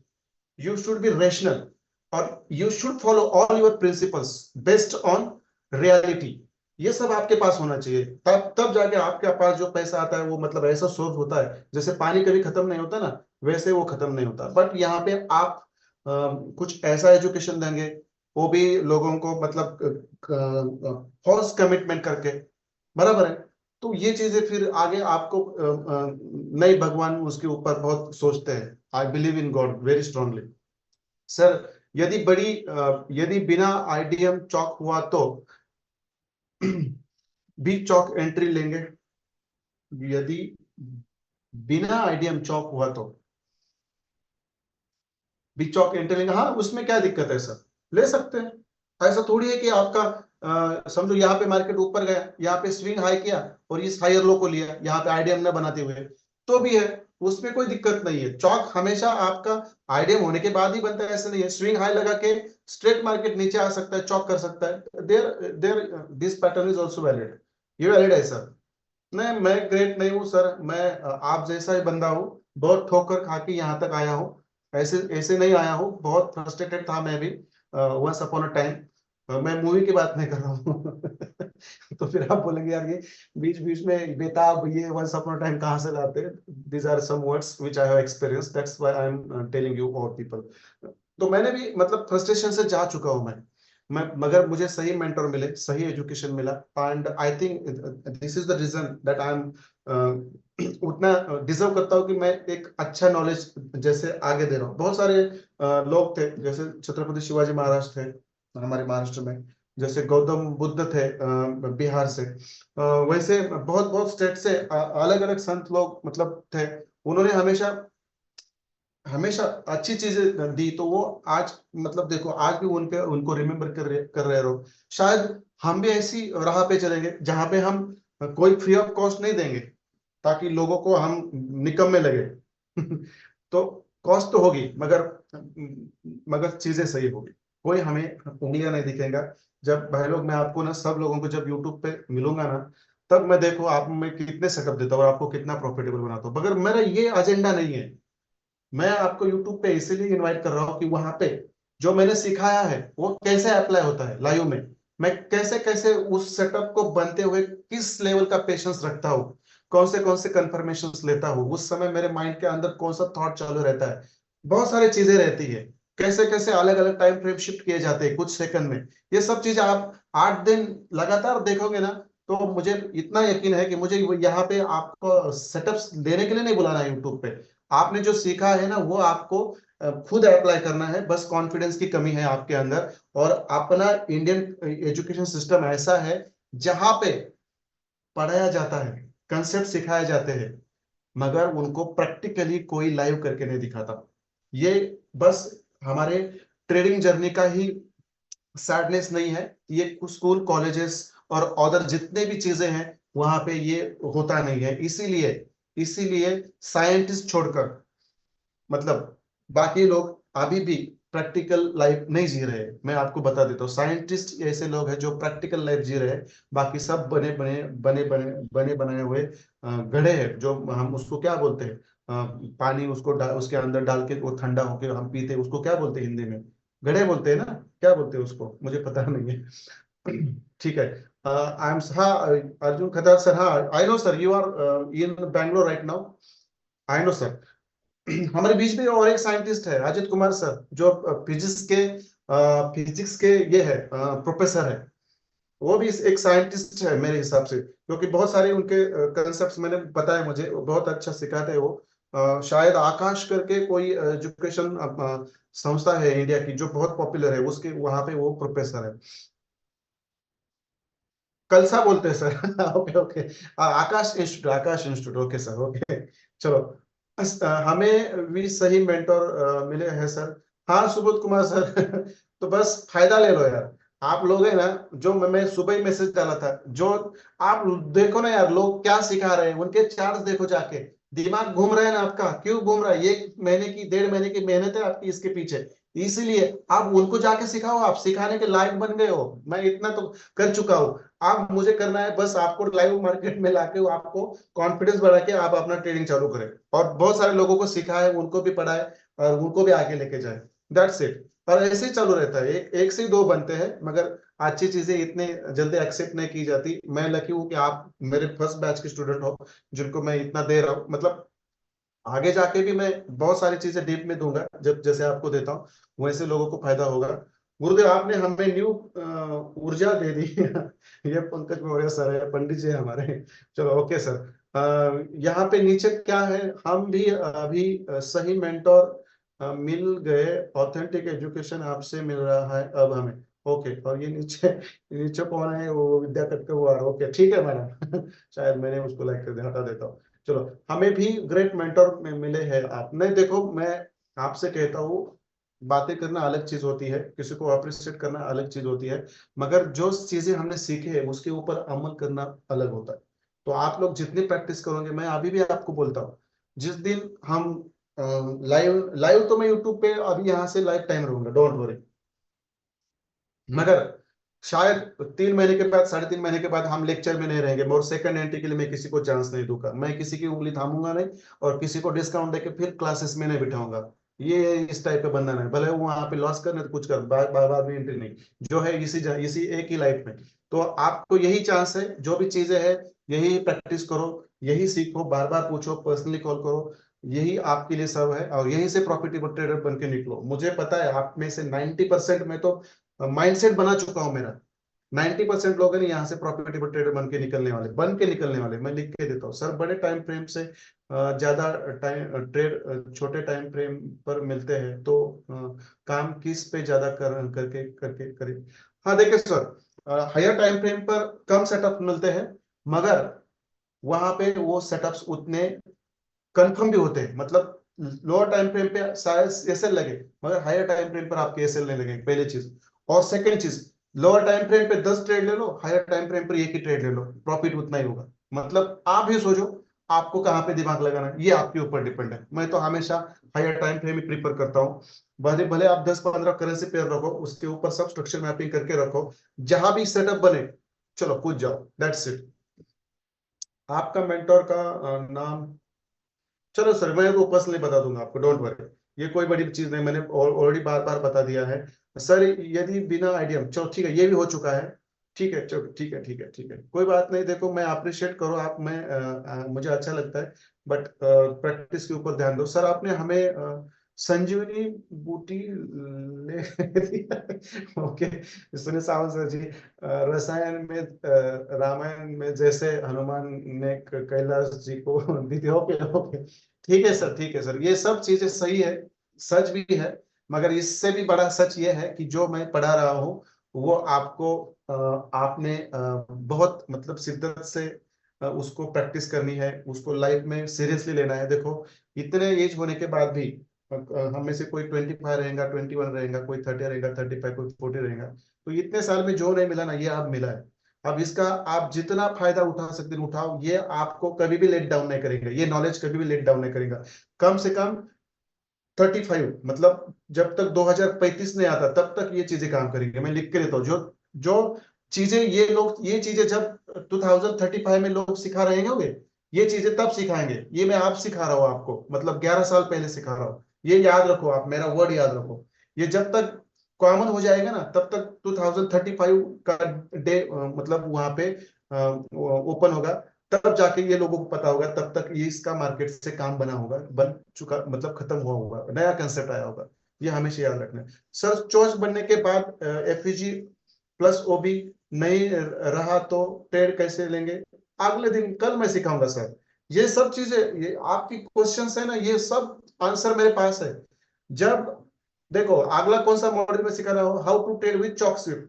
you should be rational, और you should follow all your principles based on reality। ये सब आपके पास होना चाहिए, तब तब जाके आपके पास जो पैसा आता है वो मतलब ऐसा सोर्स होता है, जैसे पानी कभी खत्म नहीं होता ना, वैसे वो खत्म नहीं होता। बट यहाँ पे आप कुछ ऐसा एजुकेशन देंगे, वो भी लोगों को मतलब फॉल्स कमिटमेंट करके, बराबर है। तो ये चीजें फिर आगे आपको नहीं, भगवान उसके ऊपर बहुत सोचते हैं। आई believe in God very strongly sir. यदि बिना आईडीएम चौक हुआ तो बी चौक एंट्री लेंगे। यदि बिना आईडीएम चौक हुआ तो बी चौक एंट्री लेंगे, हाँ उसमें क्या दिक्कत है सर? ले सकते हैं। ऐसा थोड़ी है कि आपका समझो यहाँ पे मार्केट ऊपर गया, यहाँ पे स्विंग हाई किया और इस हायर लो को लिया, यहाँ पे आईडीएम न बनाते हुए, तो भी है, उसमें कोई दिक्कत नहीं है। चौक हमेशा आपका आईडीएम होने के बाद ही बनता है, ऐसा नहीं है। स्विंग हाई लगा के स्ट्रेट मार्केट नीचे आ सकता है, चौक कर सकता है। There there this pattern is also valid, ये वैलिड है सर। नहीं मैं ग्रेट नहीं हूँ सर, मैं आप जैसा ही बंदा हूँ, बहुत ठोकर खा के यहाँ तक आया हूँ। ऐसे ऐसे नहीं आया हूँ, बहुत फ्रस्ट्रेटेड था मैं भी वंस अपॉन अ टाइम। मैं मूवी की बात नहीं कर रहा हूँ। तो फिर आप बोलेंगे यार ये बीच बीच में बेताब ये वंस अपॉन अ टाइम कहाँ से लाते हैं? These are some words which I have experience, that's why I am telling you और पीपल। तो मैंने भी मतलब फ्रस्ट्रेशन से जा चुका हूँ मैं, मगर मुझे सही मेंटर मिले, सही एजुकेशन मिला, and I think this is the reason that I am उतना डिजर्व करता हूँ कि मैं एक अच्छा नॉलेज जैसे आगे दे रहा हूँ। बहुत सारे लोग थे, जैसे छत्रपति शिवाजी महाराज थे हमारे महाराष्ट्र में, जैसे गौतम बुद्ध थे बिहार से, वैसे बहुत बहुत स्टेट से अलग अलग संत लोग मतलब थे। उन्होंने हमेशा हमेशा अच्छी चीजें दी, तो वो आज मतलब देखो आज भी उनके उनको रिमेम्बर कर रहे हो। शायद हम भी ऐसी राह पे चलेंगे जहां पे हम कोई फ्री ऑफ कॉस्ट नहीं देंगे, ताकि लोगों को हम निकम्मे लगे। तो कॉस्ट तो होगी, मगर चीजें सही होगी। कोई हमें उंगलियां नहीं दिखेगा। जब भाई लोग, मैं आपको ना सब लोगों को जब यूट्यूब पे मिलूंगा ना, तब मैं देखो आप में कितने सेटअप देता हूँ और आपको कितना प्रॉफिटेबल बनाता हूँ। मगर मेरा ये एजेंडा नहीं है। मैं आपको YouTube पे इसीलिए इनवाइट कर रहा हूँ कि वहां पे जो मैंने सिखाया है वो कैसे अप्लाई होता है लाइव में। मैं कैसे कैसे उस सेटअप को बनते हुए किस लेवल का पेशेंस रखता हूँ, कौन से कंफर्मेशन लेता हूँ, उस समय मेरे माइंड के अंदर कौन सा थॉट चालू रहता है। बहुत सारी चीजें रहती है, कैसे कैसे अलग अलग टाइम फ्रेम शिफ्ट किए जाते हैं कुछ सेकंड में। ये सब चीजें आप 8 दिन लगातार देखोगे ना, तो मुझे इतना यकीन है कि मुझे यहाँ पे आपको सेटअप्स देने के लिए नहीं बुलाना है यूट्यूब पे। आपने जो सीखा है ना वो आपको खुद अप्लाई करना है, बस कॉन्फिडेंस की कमी है आपके अंदर। और अपना इंडियन एजुकेशन सिस्टम ऐसा है जहां पे पढ़ाया जाता है, कंसेप्ट सिखाए जाते हैं, मगर उनको प्रैक्टिकली कोई लाइव करके नहीं दिखाता। ये बस हमारे ट्रेडिंग जर्नी का ही सैडनेस नहीं है, ये कुछ स्कूल कॉलेजेस और अदर जितने भी चीजें हैं वहां पे ये होता नहीं है। इसीलिए इसीलिए साइंटिस्ट छोड़कर मतलब बाकी लोग अभी भी प्रैक्टिकल लाइफ नहीं जी रहे। मैं आपको बता देता हूँ, साइंटिस्ट ऐसे लोग हैं जो प्रैक्टिकल लाइफ जी रहे हैं। बाकी सब बने बने बने बने बने बनाए हुए घड़े हैं, जो हम उसको क्या बोलते हैं, पानी उसको उसके अंदर डाल के वो ठंडा होके हम पीते हैं, उसको क्या बोलते हैं हिंदी में? घड़े बोलते हैं ना? क्या बोलते हैं उसको, मुझे पता नहीं है। ठीक है। आई एम, हाँ, अर्जुन खदार सर, हाँ I know sir, you are in Bangalore right now. I know sir. हमारे बीच में और एक साइंटिस्ट है, अजित कुमार सर, जो फिजिक्स के ये है, प्रोफेसर है। वो भी एक साइंटिस्ट है मेरे हिसाब से, क्योंकि बहुत सारे उनके कंसेप्ट्स मैंने बताया, मुझे वो बहुत अच्छा सिखाते हैं वो। शायद आकाश करके कोई एजुकेशन संस्था है इंडिया की जो बहुत पॉपुलर है, उसके वहां पे वो प्रोफेसर है। कलसा बोलते हैं sir. Okay okay. Aakash institute, okay sir, okay. चलो। हमें भी सही मेंटोर मिले हैं सर। हाँ सुबोध कुमार सर। तो बस फायदा ले लो यार। आप लोग है ना, जो मैं सुबह ही मैसेज डाला था, जो आप देखो ना यार, लोग क्या सिखा रहे हैं, उनके चार्ट देखो जाके। दिमाग घूम रहा है ना आपका? क्यों घूम रहा है? 1 महीने की 1.5 महीने की मेहनत है आपकी इसके पीछे। इसीलिए आप उनको जाके सिखाओ, आप सिखाने के लायक बन गए हो। मैं इतना तो कर चुका हूँ। आप मुझे करना है बस, आपको लाइव मार्केट में लाके आपको कॉन्फिडेंस बढ़ा के आप अपना ट्रेडिंग चालू करें, और बहुत सारे लोगों को सिखाए, उनको भी पढ़ाए, और उनको भी आगे लेके जाए। That's it. और ऐसे ही चालू रहता है, एक से ही दो बनते हैं, मगर अच्छी चीजें इतने जल्दी एक्सेप्ट नहीं की जाती। मैं लकी हूँ कि आप मेरे फर्स्ट बैच के स्टूडेंट हो, जिनको मैं इतना दे रहा हूँ। मतलब आगे जाके भी मैं बहुत सारी चीजें डीप में दूंगा, जब जैसे आपको देता हूँ वैसे लोगों को फायदा होगा। गुरुदेव, आपने हमें न्यू ऊर्जा दे दी। ये पंकज मौर्य सर है, पंडित जी है हमारे। चलो ओके सर। यहाँ पे नीचे क्या है, हम भी अभी सही मेंटोर मिल गए, ऑथेंटिक एजुकेशन आपसे मिल रहा है अब हमें। ओके, और ये नीचे नीचे कौन है? वो विद्या कटकर हुआ। ओके ठीक है मैडम। शायद मैंने उसको लाइक कर दिया, हटा देता हूँ। चलो। हमें भी ग्रेट मेंटर में मिले हैं आप। नहीं देखो, मैं आपसे कहता हूँ, बातें करना अलग चीज होती है, किसी को अप्रिशिएट करना अलग चीज होती है, मगर जो चीजें हमने सीखे हैं उसके ऊपर अमल करना अलग होता है। तो आप लोग जितनी प्रैक्टिस करोगे, मैं अभी भी आपको बोलता हूँ, जिस दिन हम लाइव लाइव तो मैं यूट्यूब पे अभी यहाँ से लाइव टाइम रहूंगा, डोंट वरी। मगर शायद 3 महीने के बाद, 3.5 महीने के बाद हम लेक्चर में नहीं रहेंगे, और सेकंड एंट्री के लिए मैं किसी को चांस नहीं दूंगा, मैं किसी की उंगली थामूंगा नहीं, और किसी को डिस्काउंट देके फिर क्लासेस में नहीं बिठाऊंगा। ये इस टाइप का बंधन है, भले वो वहां पे लॉस करने तो कुछ कर, बाद में एंट्री नहीं। जो है इसी एक ही लाइफ में। तो आपको यही चांस है, जो भी चीजें हैं यही प्रैक्टिस करो, यही सीखो, बार बार पूछो, पर्सनली कॉल करो। यही आपके लिए सब है, और यहीं से प्रॉफिटेबल ट्रेडर बन के निकलो। मुझे पता है आप में से 90% में तो माइंडसेट बना चुका हूं मेरा। 90% लोग हैं यहाँ से प्रॉफिटेबल ट्रेडर बन के निकलने वाले, मैं लिख के देता हूँ सर। बड़े टाइम फ्रेम से ज्यादा टाइम ट्रेड छोटे टाइम फ्रेम पर मिलते हैं, तो काम किस पे ज्यादा करके करके करे। हाँ देखिए सर, हायर टाइम फ्रेम पर कम सेटअप मिलते हैं, मगर वहां पे वो सेटअप्स उतने कंफर्म भी होते हैं। मतलब लोअर टाइम फ्रेम पे शायद एसएल लगे, मगर हायर टाइम फ्रेम पर आपके एसएल नहीं लगेंगे, पहली चीज। और सेकंड चीज, लोअर टाइम फ्रेम पे 10 ट्रेड ले लो, हायर टाइम फ्रेम पर एक ही ट्रेड ले लो, प्रॉफिट उतना ही होगा। मतलब आप ही सोचो, आपको कहाँ पे दिमाग लगाना है, ये आपके ऊपर डिपेंड है। मैं तो हमेशा हायर टाइम फ्रेम ही प्रीफर करता हूँ। भले भले आप 10-15 करेंसी पेयर रखो, उसके ऊपर सब स्ट्रक्चर मैपिंग करके रखो, जहां भी सेटअप बने चलो कूद जाओ, दैट्स इट। आपका मेंटोर का नाम, चलो सर मैं वो पर्सनली बता दूंगा आपको, डोंट वरी। ये कोई बड़ी चीज नहीं, मैंने ऑलरेडी बार बार बता दिया है सर। यदि बिना आइडिया, चलो ठीक है, ये भी हो चुका है। ठीक है चलो, ठीक है ठीक है ठीक है, कोई बात नहीं। देखो मैं अप्रिशिएट करो आप, मुझे अच्छा लगता है, बट प्रैक्टिस के ऊपर ध्यान दो सर। आपने हमें संजीवनी बूटी ले ओके। सुने सावंत सर जी, रसायन में रामायण में जैसे हनुमान ने कैलाश जी को दी थी। ओके ओके, ठीक है सर, ठीक है सर, ये सब चीजें सही है, सच भी है। मगर इससे भी बड़ा सच ये है कि जो मैं पढ़ा रहा हूँ वो आपको आपने बहुत मतलब शिद्दत से उसको प्रैक्टिस करनी है, उसको लाइफ में सीरियसली लेना है। देखो इतने एज होने के बाद भी हम में से कोई 25 रहेगा, 21 रहेगा, कोई 30 रहेगा, 35, कोई 40 रहेगा, तो इतने साल में जो नहीं मिला ना, ये अब मिला है। अब इसका आप जितना फायदा उठा सकते हैं उठाओ, ये आपको कभी भी लेट डाउन नहीं करेगा, ये नॉलेज कभी भी लेट डाउन नहीं करेगा। कम से कम 35 मतलब जब तक 2035 नहीं आता तब तक ये चीजें काम करेंगे। मैं लिख के देता हूँ, जो जो चीजें ये लोग, ये चीजें जब 2035 में लोग सिखा रहे होंगे, ये चीजें तब सिखाएंगे। ये मैं आप सिखा रहा हूँ आपको, मतलब 11 साल पहले सिखा रहा हूँ। ये याद रखो, आप मेरा वर्ड याद रखो। ये जब तक कॉमन हो जाएगा ना तब तक 2035 का डे मतलब वहां पे ओपन होगा, तब जाके ये लोगों को पता होगा, तब तक ये इसका मार्केट से काम बना होगा, बन चुका मतलब खत्म हुआ होगा, नया कंसेप्ट आया होगा। ये हमेशा याद रखना है सर। चॉइस बनने के बाद एफईजी प्लस ओबी नहीं रहा तो ट्रेड कैसे लेंगे, अगले दिन कल मैं सिखाऊंगा सर। ये सब चीजें, ये आपकी क्वेश्चंस है ना, ये सब आंसर मेरे पास है। जब देखो अगला कौन सा मॉडल में सिखा रहा हूँ, how to trade with CHoCH sweep.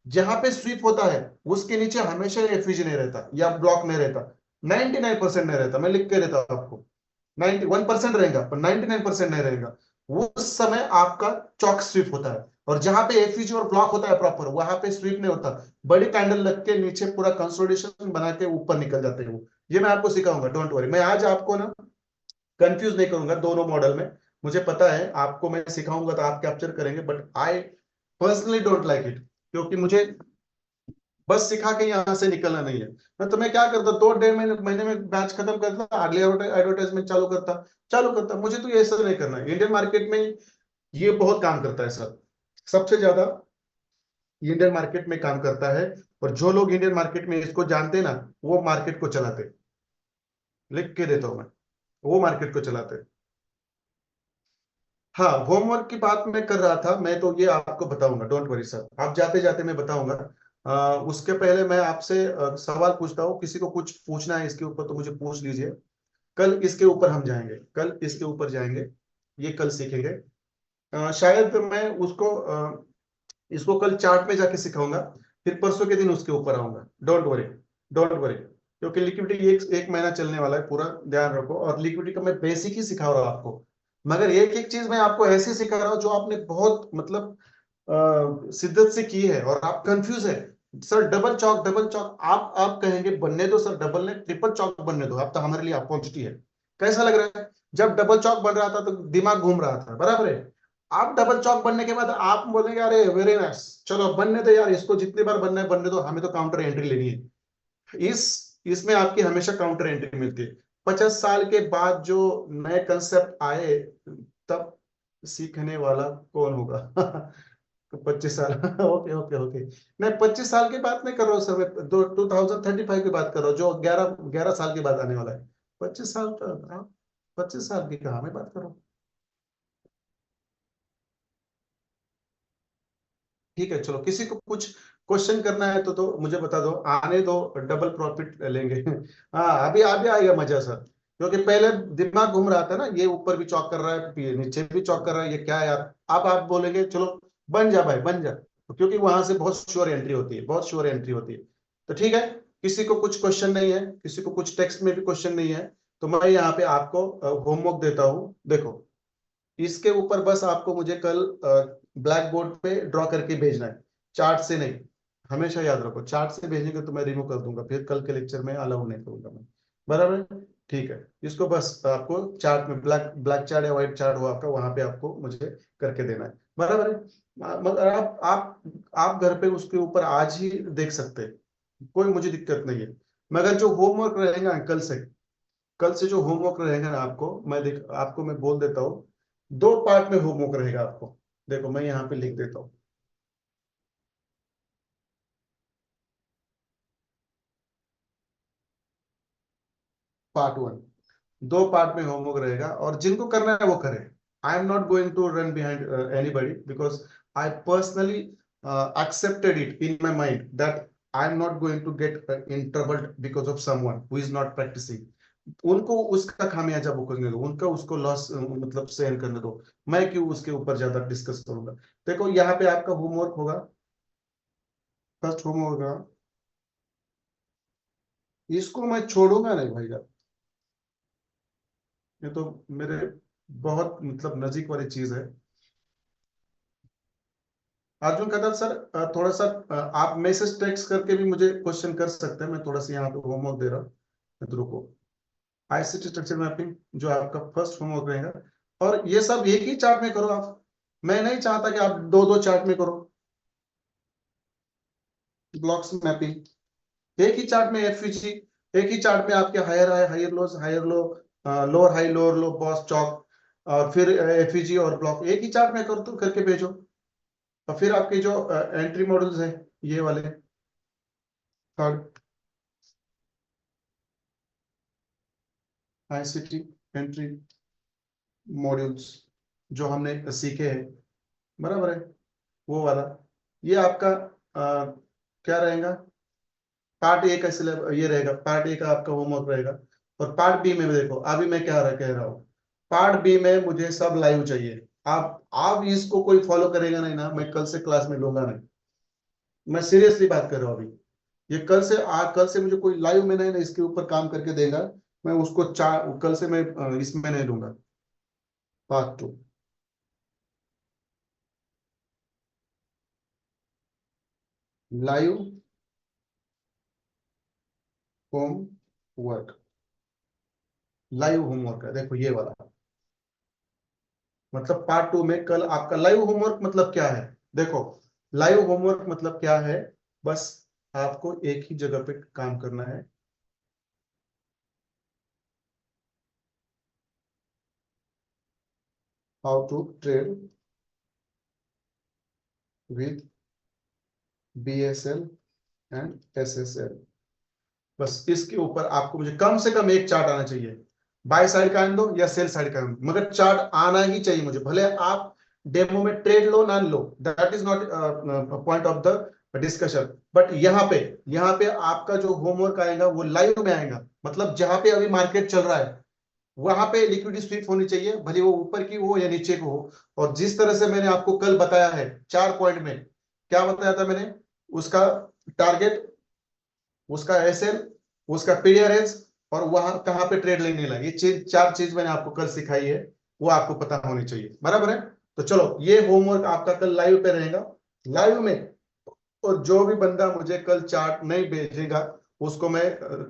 जहां पे स्वीप होता है उसके नीचे हमेशा एफईजी नहीं रहता या ब्लॉक नहीं रहता, 99% नहीं रहता, मैं लिख के देता हूं आपको। 91% रहेगा पर 99% नहीं रहेगा। उस समय आपका चॉक स्वीप होता है, और जहां पे एफईजी और ब्लॉक होता है प्रॉपर, वहां पे स्वीप नहीं होता। बड़ी कैंडल लग के नीचे पूरा कंसोलिडेशन बना के ऊपर निकल जाते हैं वो। ये मैं आपको सिखाऊंगा, डोंट वरी। मैं आज आपको ना कंफ्यूज नहीं करूंगा दोनों मॉडल में। मुझे पता है आपको मैं सिखाऊंगा तो आप कैप्चर करेंगे, but I personally don't like it, क्योंकि मुझे बस सिखा के यहाँ से निकलना नहीं है। मैं तो मैं क्या करता, 2 डेढ़ महीने में बैच खत्म करता, अगले एडवर्टाइजमेंट चालू करता। मुझे तो ये ऐसा नहीं करना है। इंडियन मार्केट में ये बहुत काम करता है सर, सबसे ज्यादा इंडियन मार्केट में काम करता है। और जो लोग इंडियन मार्केट में इसको जानते हैं ना, वो मार्केट को चलाते। लिख के देता हूं मैं, वो मार्केट को चलाते। हाँ, होमवर्क की बात मैं कर रहा था, मैं तो ये आपको बताऊंगा, डोंट वरी सर, आप जाते जाते मैं बताऊंगा। उसके पहले मैं आपसे सवाल पूछता हूँ, किसी को कुछ पूछना है इसके ऊपर तो मुझे पूछ लीजिए। कल इसके ऊपर हम जाएंगे, कल इसके ऊपर जाएंगे, ये कल सीखेंगे। शायद मैं उसको इसको कल चार्ट में जाके सिखाऊंगा, फिर परसों के दिन उसके ऊपर आऊंगा। डोंट वरी, डोंट वरी, क्योंकि लिक्विडिटी एक महीना चलने वाला है, पूरा ध्यान रखो। और लिक्विडिटी का मैं बेसिक ही सिखा रहा हूँ आपको, मगर एक एक चीज मैं आपको ऐसे सिखा रहा हूँ जो आपने बहुत मतलब शिद्दत से की है और आप कंफ्यूज है। सर डबल चौक, डबल चौक, आप कहेंगे बनने दो सर, डबल ने ट्रिपल चौक बनने दो, आप तो हमारे लिए अपॉर्चुनिटी है। कैसा लग रहा है? जब डबल चौक बन रहा था तो दिमाग घूम रहा था, बराबर है। आप डबल चौक बनने के बाद आप बोलेंगे अरे वेरी नाइस, चलो बनने दो यार, इसको जितनी बार बनना है बनने दो, हमें तो काउंटर एंट्री लेनी है। इस इसमें आपकी हमेशा काउंटर एंट्री मिलती है। 50 साल के बाद जो नए कंसेप्ट आए, तब सीखने वाला कौन होगा? तो 25 साल ओके ओके ओके। मैं 25 साल की बात नहीं कर रहा हूँ सर, मैं 2035 की बात कर रहा हूँ, जो 11 11 साल के बाद आने वाला है। 25 साल तो 25 साल की कहा मैं बात कर रहा हूँ। ठीक है, चलो किसी को कुछ क्वेश्चन करना है तो मुझे बता दो, आने दो, डबल प्रॉफिट लेंगे। हाँ, अभी अभी आएगा मजा सर, क्योंकि पहले दिमाग घूम रहा था ना, ये ऊपर भी चौक कर रहा है, ये नीचे भी चौक कर रहा है, ये क्या है यार। अब आप बोलेंगे चलो बन जा भाई बन जा, क्योंकि वहां से बहुत श्योर एंट्री होती है, बहुत श्योर एंट्री होती है। तो ठीक है, किसी को कुछ क्वेश्चन नहीं है, किसी को कुछ टेक्स्ट में भी क्वेश्चन नहीं है, तो मैं यहाँ पे आपको होमवर्क देता हूँ। देखो इसके ऊपर बस आपको मुझे कल ब्लैक बोर्ड पे ड्रॉ करके भेजना है, चार्ट से नहीं। हमेशा याद रखो, चार्ट से भेजेंगे तो मैं रिमूव कर दूंगा, फिर कल के लेक्चर में अलाउ नहीं करूंगा मैं। बराबर है? ठीक है, इसको बस आपको चार्ट में, ब्लैक ब्लैक चार्ट या व्हाइट चार्ट हो आपका, वहां पे आपको मुझे करके देना है। बराबर है? मगर आप घर पे उसके ऊपर आज ही देख सकते हैं, कोई मुझे दिक्कत नहीं है। मगर जो होमवर्क रहेगा कल से जो होमवर्क रहेगा ना, आपको मैं बोल देता हूँ, 2 पार्ट में होमवर्क रहेगा आपको। देखो मैं यहाँ पे लिख देता हूँ, पार्ट 1, 2 पार्ट में होमवर्क रहेगा, और जिनको करना है वो करें। I am not going to run behind anybody, because I personally accepted it in my mind that I am not going to get in trouble because of someone who is not practicing. उनको उसका खामियाजा भुगतने दो, उनका उसको loss मतलब सहन करने दो, मैं क्यों उसके ऊपर ज्यादा डिस्कस करूंगा। देखो यहाँ पे आपका होमवर्क होगा, फर्स्ट होमवर्क होगा, इसको मैं छोड़ूंगा नहीं भाई साहब, ये तो मेरे बहुत मतलब नजीक वाली चीज है। अर्जुन कहता सर थोड़ा सा आप मैसेज टेक्स्ट करके भी मुझे क्वेश्चन कर सकते हैं, मैं थोड़ा सा यहाँ पे होमवर्क दे रहा हूँ, तो रुको। आईसीटी स्ट्रक्चर मैपिंग जो आपका फर्स्ट होमवर्क रहेगा, और ये सब एक ही चार्ट में करो आप, मैं नहीं चाहता कि आप दो दो चार्ट में करो। ब्लॉक्स मैपिंग एक ही चार्ट में, एफवीजी एक ही चार्ट में, आपके higher high, higher lows, higher low, lower high, lower low, BOS CHoCH, और फिर एफईजी और ब्लॉक एक ही चार्ट में कर तो करके भेजो। और फिर आपके जो एंट्री मॉडल्स है ये वाले, थर्ड आईसीटी एंट्री मॉड्यूल्स जो हमने सीखे हैं, बराबर है, वो वाला ये आपका क्या रहेगा, पार्ट ए का सिलेबस ये रहेगा, पार्ट ए का आपका होमवर्क रहेगा। और पार्ट बी में देखो अभी मैं क्या कह रहा हूँ, पार्ट बी में मुझे सब लाइव चाहिए। आप इसको कोई फॉलो करेगा नहीं ना, मैं कल से क्लास में लूंगा नहीं, मैं सीरियसली बात कर रहा हूँ अभी। ये कल से मुझे कोई लाइव में नहीं ना इसके ऊपर काम करके देगा, मैं उसको कल से मैं इसमें नहीं लूंगा। Part two live homework, live homework है देखो ये वाला, मतलब पार्ट टू में कल आपका लाइव होमवर्क मतलब क्या है। देखो लाइव होमवर्क मतलब क्या है, बस आपको एक ही जगह पे काम करना है। How to trade with BSL and SSL, बस इसके ऊपर आपको मुझे कम से कम एक चार्ट आना चाहिए, बाय साइड का आने दो या सेल साइड का आने दो, मगर चार्ट आना ही चाहिए मुझे, भले आप डेमो में ट्रेड लो ना लो, that is not point of the discussion. But यहाँ पे आपका जो होमवर्क आएगा वो लाइव में आएगा, मतलब जहां पे अभी मार्केट चल रहा है वहां पे लिक्विडिटी स्वीप होनी चाहिए, भले वो ऊपर की हो या नीचे को हो। और जिस तरह से मैंने आपको कल बताया है 4 पॉइंट में, क्या बताया था मैंने, उसका टारगेट, उसका एसएल, उसका पीडीआरएस, और वहां कहां पे ट्रेड लेने लगा, ये चीज 4 चीज मैंने आपको कल सिखाई है, वो आपको पता होनी चाहिए, बराबर है। तो चलो ये होमवर्क आपका कल लाइव पे रहेगा, लाइव में। और जो भी बंदा मुझे कल चार्ट नहीं भेजेगा उसको मैं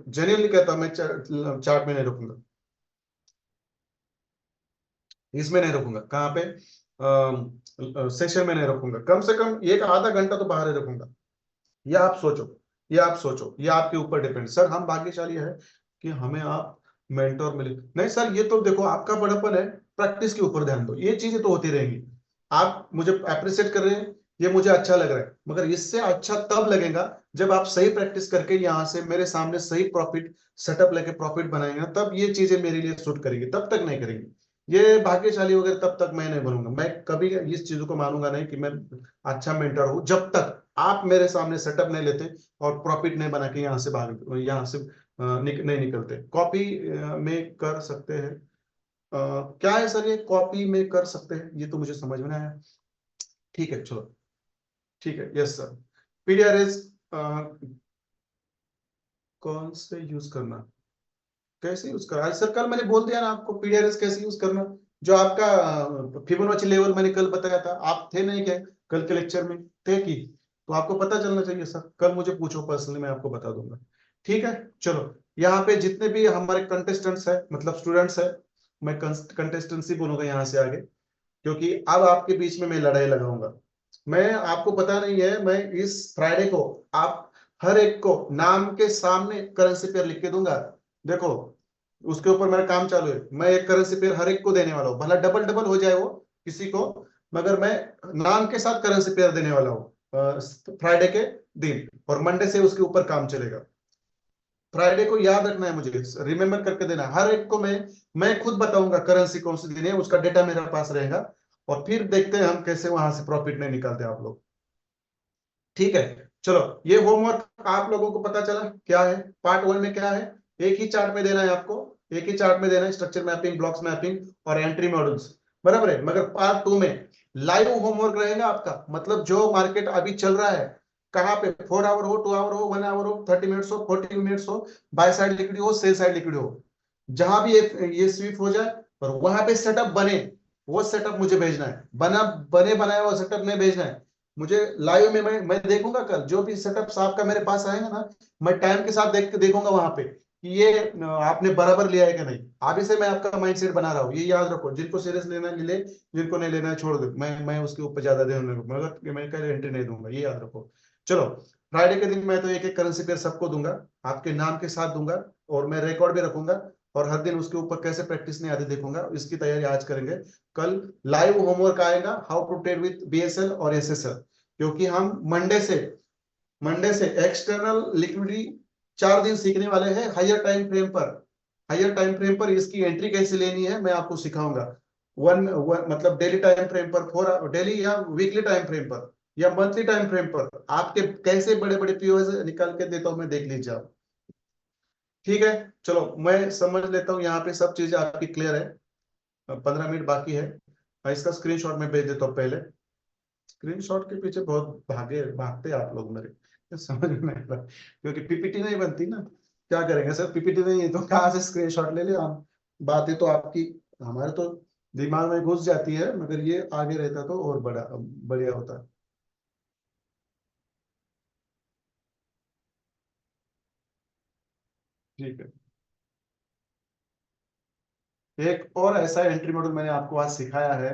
जेन्युइनली कहता हूं, मैं चार्ट में नहीं रुकूंगा, इसमें नहीं रुकूंगा, कहाँ पे सेशन में नहीं रखूंगा, कम से कम एक आधा घंटा तो बाहर ही रखूंगा। ये आप सोचो, ये आप सोचो, ये आपके ऊपर डिपेंड। सर हम भाग्यशाली है कि हमें आप मेंटोर मिले, नहीं सर ये तो देखो आपका बड़प्पन है, प्रैक्टिस के ऊपर ध्यान दो, ये चीजें तो होती रहेंगी। आप मुझे अप्रिशिएट कर रहे हैं, ये मुझे अच्छा लग रहा है, मगर इससे अच्छा तब लगेगा जब आप सही प्रैक्टिस करके यहाँ से मेरे सामने सही प्रॉफिट सेटअप लेके प्रॉफिट बनाएंगे ना, तब ये चीजें मेरे लिए सूट करेंगी, तब तक नहीं करेंगी। ये भाग्यशाली वगैरह तब तक मैं नहीं बनूंगा, मैं कभी इस चीजों को मानूंगा नहीं कि मैं अच्छा मेंटर हूं जब तक आप मेरे सामने सेटअप नहीं लेते और प्रॉफिट नहीं बना के यहाँ से नहीं निकलते। कॉपी में कर सकते हैं, क्या है सर ये कॉपी में कर सकते हैं, ये तो मुझे समझ में नहीं आया। ठीक है चलो, ठीक है, यस सर। पीडीआरएस कौन से यूज करना, कैसे यूज करना, आज सर कल मैंने बोल दिया ना आपको पीडीआरएस कैसे यूज करना, जो आपका फिबोनाची लेवल मैंने कल बताया था, आप थे नहीं क्या कल के लेक्चर में, थे कि, तो आपको पता चलना चाहिए सर, कल मुझे पूछो पर्सनली मैं आपको बता दूंगा। ठीक है चलो, यहाँ पे जितने भी हमारे कंटेस्टेंट्स है मतलब स्टूडेंट्स है, मैं कंटेस्टेंसी बोलूंगा यहाँ से आगे, क्योंकि अब आपके बीच में मैं लड़ाई लगाऊंगा। मैं आपको पता नहीं है, मैं इस फ्राइडे को आप हर एक को नाम के सामने करेंसी पेयर लिख के दूंगा। देखो उसके ऊपर मेरा काम चालू है, मैं एक करेंसी पेयर हर एक को देने वाला हूँ, भला डबल डबल हो जाए वो किसी को, मगर मैं नाम के साथ करेंसी पेयर देने वाला हूँ फ्राइडे के दिन, और मंडे से उसके ऊपर काम चलेगा। फ्राइडे को याद रखना है, मुझे रिमेम्बर करके देना है। हर एक को मैं खुद बताऊंगा करेंसी कौन सी दिन है, उसका डेटा मेरे पास रहेगा, और फिर देखते हैं हम कैसे वहां से प्रॉफिट नहीं निकालते आप लोग। ठीक है, चलो ये होमवर्क आप लोगों को पता चला क्या है। पार्ट वन में क्या है, एक ही चार्ट में देना है आपको, एक ही चार्ट में देना है, स्ट्रक्चर मैपिंग, ब्लॉक्स मैपिंग और एंट्री मॉड्यूल्स, बराबर है। मगर पार्ट टू में लाइव होमवर्क रहेगा आपका, मतलब जो मार्केट अभी चल रहा है, कहाँ पे 4 आवर हो, 2 आवर हो, 1 आवर हो, 30 मिनट्स हो, 40 मिनट्स हो, बाय साइड लिक्विड हो, सेल साइड लिक्विड हो, जहां भी ये स्वीप हो जाए और वहां पे सेटअप बने, वो सेटअप मुझे भेजना है। बने बनाया हुआ सेटअप नहीं भेजना है मुझे। लाइव में मैं देखूंगा कल जो भी सेटअप आपका मेरे पास आएगा ना, मैं टाइम के साथ देख के देखूंगा वहां पे कि ये आपने बराबर लिया है कि नहीं। अभी से मैं आपका माइंडसेट बना रहा हूँ, ये याद रखो। जिनको सीरियस लेना है ले, जिनको नहीं लेना है छोड़ दो। मैं उसके ऊपर ज्यादा ध्यान नहीं दूंगा, मगर मैं कल एंट्री नहीं दूंगा, ये याद रखो। चलो, फ्राइडे के दिन मैं तो एक एक करेंसी पेयर सबको दूंगा, आपके नाम के साथ दूंगा, और मैं रिकॉर्ड भी रखूंगा, और हर दिन उसके ऊपर कैसे प्रैक्टिस नहीं आती देखूंगा। इसकी तैयारी आज करेंगे। कल लाइव होमवर्क आएगा, how to trade with BSL और एसएसएल, क्योंकि हम मंडे से एक्सटर्नल लिक्विडिटी 4 दिन सीखने वाले हैं हायर टाइम फ्रेम पर। हायर टाइम फ्रेम पर इसकी एंट्री कैसे लेनी है मैं आपको सिखाऊंगा। मतलब डेली टाइम फ्रेम पर, 4 डेली या वीकली टाइम फ्रेम पर या मंथली टाइम फ्रेम पर आपके कैसे बड़े बड़े पीओएस निकाल के देता हूं मैं, देख लीजिए आप। ठीक है, चलो मैं समझ लेता हूँ यहाँ पे सब चीजें आपकी क्लियर है। 15 मिनट बाकी है। इसका स्क्रीनशॉट मैं भेज देता हूँ पहले। स्क्रीनशॉट के पीछे बहुत भागते आप लोग मेरे, समझ में नहीं आ रहा, क्योंकि पीपीटी नहीं बनती ना। क्या करेंगे सर, पीपीटी नहीं है तो कहाँ से स्क्रीनशॉट ले ले हम। बातें तो आपकी हमारे तो दिमाग में घुस जाती है, मगर ये आगे रहता तो और बड़ा बढ़िया होता। ठीक है, एक और ऐसा एंट्री मॉडल मैंने आपको आज सिखाया है,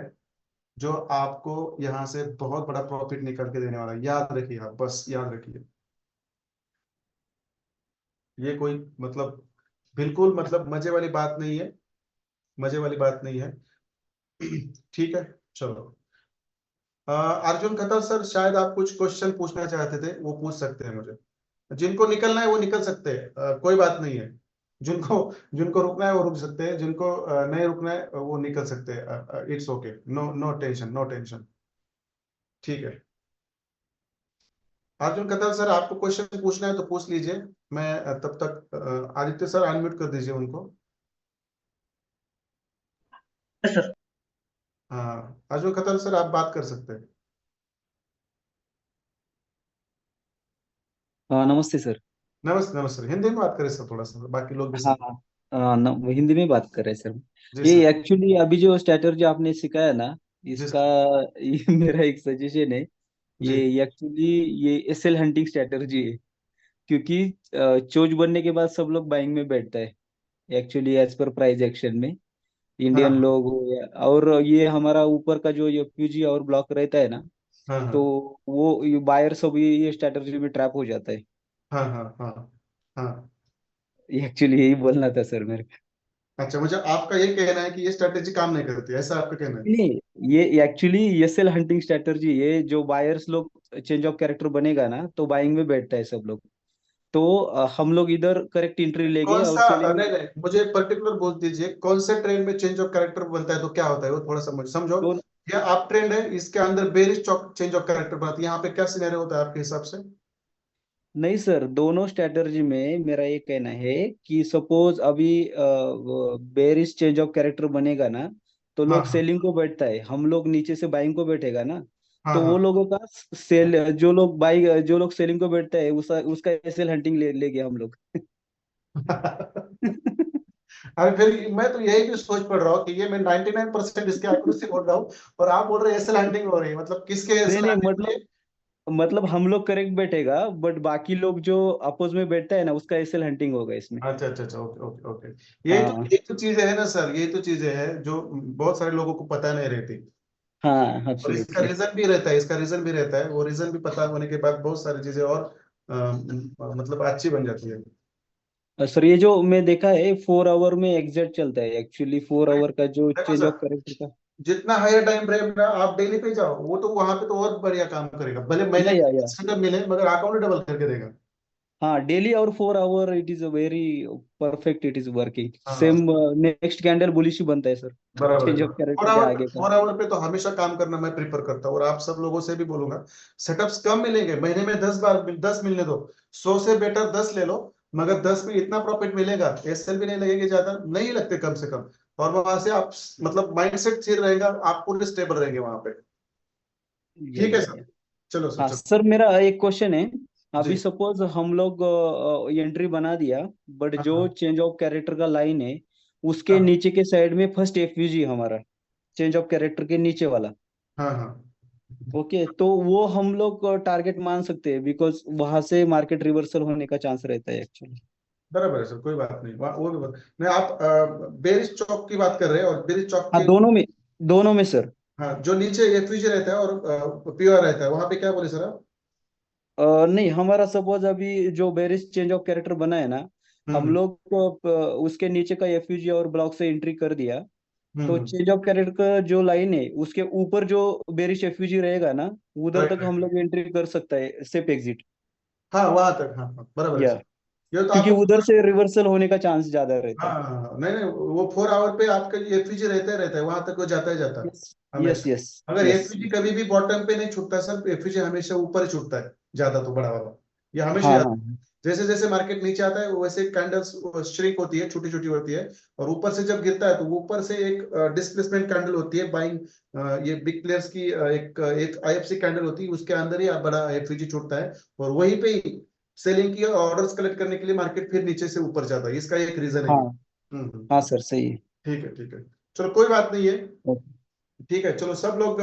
जो आपको यहाँ से बहुत बड़ा प्रॉफिट निकल के देने वाला है। याद रखिए आप, बस याद रखिए। ये कोई मतलब बिल्कुल मतलब मजे वाली बात नहीं है, मजे वाली बात नहीं है। ठीक है, चलो। अर्जुन खतर सर, शायद आप कुछ क्वेश्चन पूछना चाहते थे, वो पूछ सकते हैं मुझे। जिनको निकलना है वो निकल सकते हैं, कोई बात नहीं है। जिनको जिनको रुकना है वो रुक सकते हैं, जिनको नहीं रुकना है वो निकल सकते हैं। It's okay, no no tension, no tension. ठीक है, अर्जुन कतर सर, आपको क्वेश्चन पूछना है तो पूछ लीजिए। मैं तब तक आदित्य सर अनम्यूट कर दीजिए उनको। Yes sir. हाँ, अर्जुन खतर सर आप बात कर सकते हैं। हाँ नमस्ते सर। नमस्ते नमस्ते, हिंदी में बात करें सर थोड़ा सा, बाकी लोग भी हाँ समझ। हाँ। हिंदी में बात कर रहे हैं सर। जी ये सर। एक्चुअली अभी जो स्ट्रैटेजी आपने सिखाया ना, जी इसका सर। ये मेरा एक सजेशन है। जी। ये एक्चुअली ये एसएल हंटिंग स्ट्रैटेजी है, क्योंकि चोज बनने के बाद सब लोग बाइंग में बैठता है actually as per price action में। हाँ इंडियन हाँ लोग हो या और ये हमारा ऊपर का जो एफयूजी और ब्लॉक रहता है ना, हाँ हाँ तो वो बायर सब ये स्ट्रैटेजी में ट्रैप हो जाता है। हाँ हाँ हाँ हाँ। एक्चुअली यही बोलना था सर मेरे को। अच्छा, मुझे आपका ये कहना है कि ये स्ट्रेटेजी काम नहीं करती, ऐसा आपका कहना है? नहीं, ये एक्चुअली एसएल हंटिंग स्ट्रेटजी है। जो बायर्स लोग चेंज ऑफ कैरेक्टर बनेगा ना, तो बाइंग में बैठता है सब लोग। तो हम लोग इधर करेक्ट एंट्री लेंगे कौन और सा, सेलिंग। नहीं नहीं, मुझे पर्टिकुलर बोल दीजिए कौन से ट्रेंड में चेंज ऑफ कैरेक्टर बनता है, तो क्या होता है वो थोड़ा सा मुझे समझो। दोनों। या आप ट्रेंड है इसके अंदर बेरिश चेंज ऑफ कैरेक्टर बनाती है, यहाँ पे क्या सिनेरियो होता है आपके हिसाब से? नहीं सर, दोनों स्ट्रेटजी में मेरा ये कहना है कि सपोज अभी बेरिश चेंज ऑफ कैरेक्टर बनेगा ना, तो हाँ लोग हाँ सेलिंग को बैठता है, हम लोग नीचे से बाइंग को बैठेगा ना। हाँ तो वो हाँ। लोगों का सेल, जो लोग सेलिंग को बैठता है उसका उसका एसएल हंटिंग ले गए हम लोग। अरे फिर मैं तो यही भी सोच पड़ रहा हूँ कि ये मैं 99% इसके एक्यूरेसी बोल रहा हूँ, और आप बोल रहे हैं एसएल हंटिंग हो रही है, मतलब किसके नहीं एसएल नहीं, हंटिंग हो रही है? मतलब हम लोग करेक्ट बैठेगा, बट बाकी लोग जो अपोज में बैठता है ना, उसका एसएल हंटिंग होगा इसमें। अच्छा अच्छा अच्छा, ओके ओके ओके। हाँ यही तो चीजें है ना सर, यही तो चीजें हैं जो बहुत सारे लोगों को पता नहीं रहती। हाँ और इसका एब्सोल्युटली। रीजन भी रहता है, इसका रीजन भी रहता है, वो रीजन भी पता होने के बाद बहुत सारी चीजें और मतलब अच्छी बन जाती है। सर ये जो मैं देखा है 4 आवर में एग्जैक्ट चलता है एक्चुअली, 4 आवर का जो देखो चेंज सर, ऑफ कैरेक्टर का। जितना हायर टाइम फ्रेम ना आप डेली पे जाओ, वो तो वहां पे तो और बढ़िया काम करेगा, भले महीने या का मिले मगर अकाउंट डबल करके देगा। हाँ डेली और 4 hour it is very perfect, it is working हाँ सेम। नेक्स्ट कैंडल बुलिश ही बनता है सर, बराबर चेंज है। ऑफ कैरेक्टर के आगे का। 4 आवर पे तो हमेशा काम करना मैं प्रीफर करता हूँ, और आप सब लोगों से भी बोलूंगा। सेटअप्स कम मिलेंगे, महीने में 10 बार 10 मिलने दो, 100 से बेटर 10 ले लो, मगर 10 में इतना प्रॉफिट मिलेगा, एसएल भी नहीं लगेगी, ज्यादा नहीं लगते कम से कम, और वहां से आप मतलब माइंडसेट स्थिर रहेगा, आप पूरे स्टेबल रहेंगे वहां पे। ठीक है सर, या चलो सर हाँ चलो। सर, मेरा एक क्वेश्चन है। जी। अभी सपोज हम लोग एंट्री बना दिया, बट हाँ जो हाँ चेंज ऑफ कैरेक्टर का लाइन है उसके हाँ नीचे के साइड में फर्स्ट एफयूजी हमारा, चेंज ऑफ कैरेक्टर के नीचे वाला। हाँ हाँ। ओके, तो वो हम लोग टारगेट मान सकते हैं, बिकॉज वहां से मार्केट रिवर्सल होने का चांस रहता है एक्चुअली। बराबर है सर, कोई बात नहीं, वो भी बात नहीं। आप बेरिस चौक की बात कर रहे हैं, और बेरिस चौक हाँ के, दोनों में सर। हाँ जो नीचे एफयूजी रहता है और पीआर रहता है, वहां पे क्या बोले सर आप? नहीं, हमारा सपोज अभी जो बेरिस चेंज ऑफ कैरेक्टर बना है ना, हम हम्म लोग उसके नीचे का एफयूजी और ब्लॉक से एंट्री कर दिया, तो हम्म। चेंज ऑफ कैरेक्टर का जो लाइन है उसके ऊपर जो बेरिश एफयूजी रहेगा ना, उधर राइट तक हम राइट। लोग एंट्री कर सकता है सेफ एग्जिट। हाँ वहां तक, हाँ हाँ बराबर है या सर। ये तो क्योंकि आपको उधर से रिवर्सल होने का चांस ज्यादा रहता हाँ है। हाँ हाँ, नहीं नहीं, वो 4 आवर पे आपका एफयूजी रहता है वहां तक, वो जाता ही जाता है यस यस हमेशा। यस अगर यस। एफयूजी कभी भी बॉटम पे नहीं छूटता सर, एफयूजी हमेशा ऊपर ही छूटता है, ज्यादा तो बड़ा वाला, ये हमेशा हाँ याद। हाँ जैसे जैसे मार्केट नीचे आता है वैसे कैंडल्स श्रिंक होती है, छोटी छोटी होती है, और ऊपर से जब गिरता है तो वो ऊपर से एक डिस्प्लेसमेंट कैंडल होती है बाइंग, ये बिग प्लेयर्स की एक आईएफसी कैंडल होती है, उसके अंदर ही बड़ा एफयूजी छूटता है, और वहीं पे ही सेलिंग की ऑर्डर्स कलेक्ट करने के लिए मार्केट फिर नीचे से ऊपर जाता है, इसका एक रीजन है हाँ ये। हाँ सर, सही है। ठीक है ठीक है, चलो कोई बात नहीं है। ओके। ठीक है चलो, सब लोग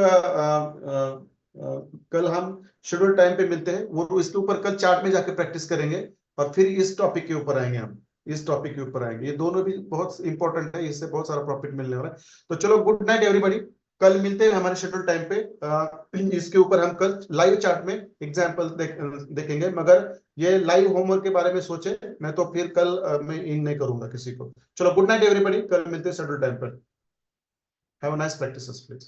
कल हम शेड्यूल टाइम पे मिलते हैं, वो इसके ऊपर कल चार्ट में जाके प्रैक्टिस करेंगे, और फिर इस टॉपिक के ऊपर आएंगे हम, इस टॉपिक के ऊपर आएंगे, ये दोनों भी बहुत इंपॉर्टेंट है, इससे बहुत सारा प्रॉफिट मिलने वाला है। तो चलो, गुड नाइट एवरीबॉडी, कल मिलते हैं हमारे शेड्यूल टाइम पे। इसके ऊपर हम कल लाइव चार्ट में एग्जाम्पल देखेंगे, मगर ये लाइव होमवर्क के बारे में सोचे, मैं तो फिर कल मैं इन नहीं करूंगा किसी को। चलो गुड नाइट एवरीबॉडी, कल मिलते हैं शेड्यूल टाइम पर। Have a nice practices, please.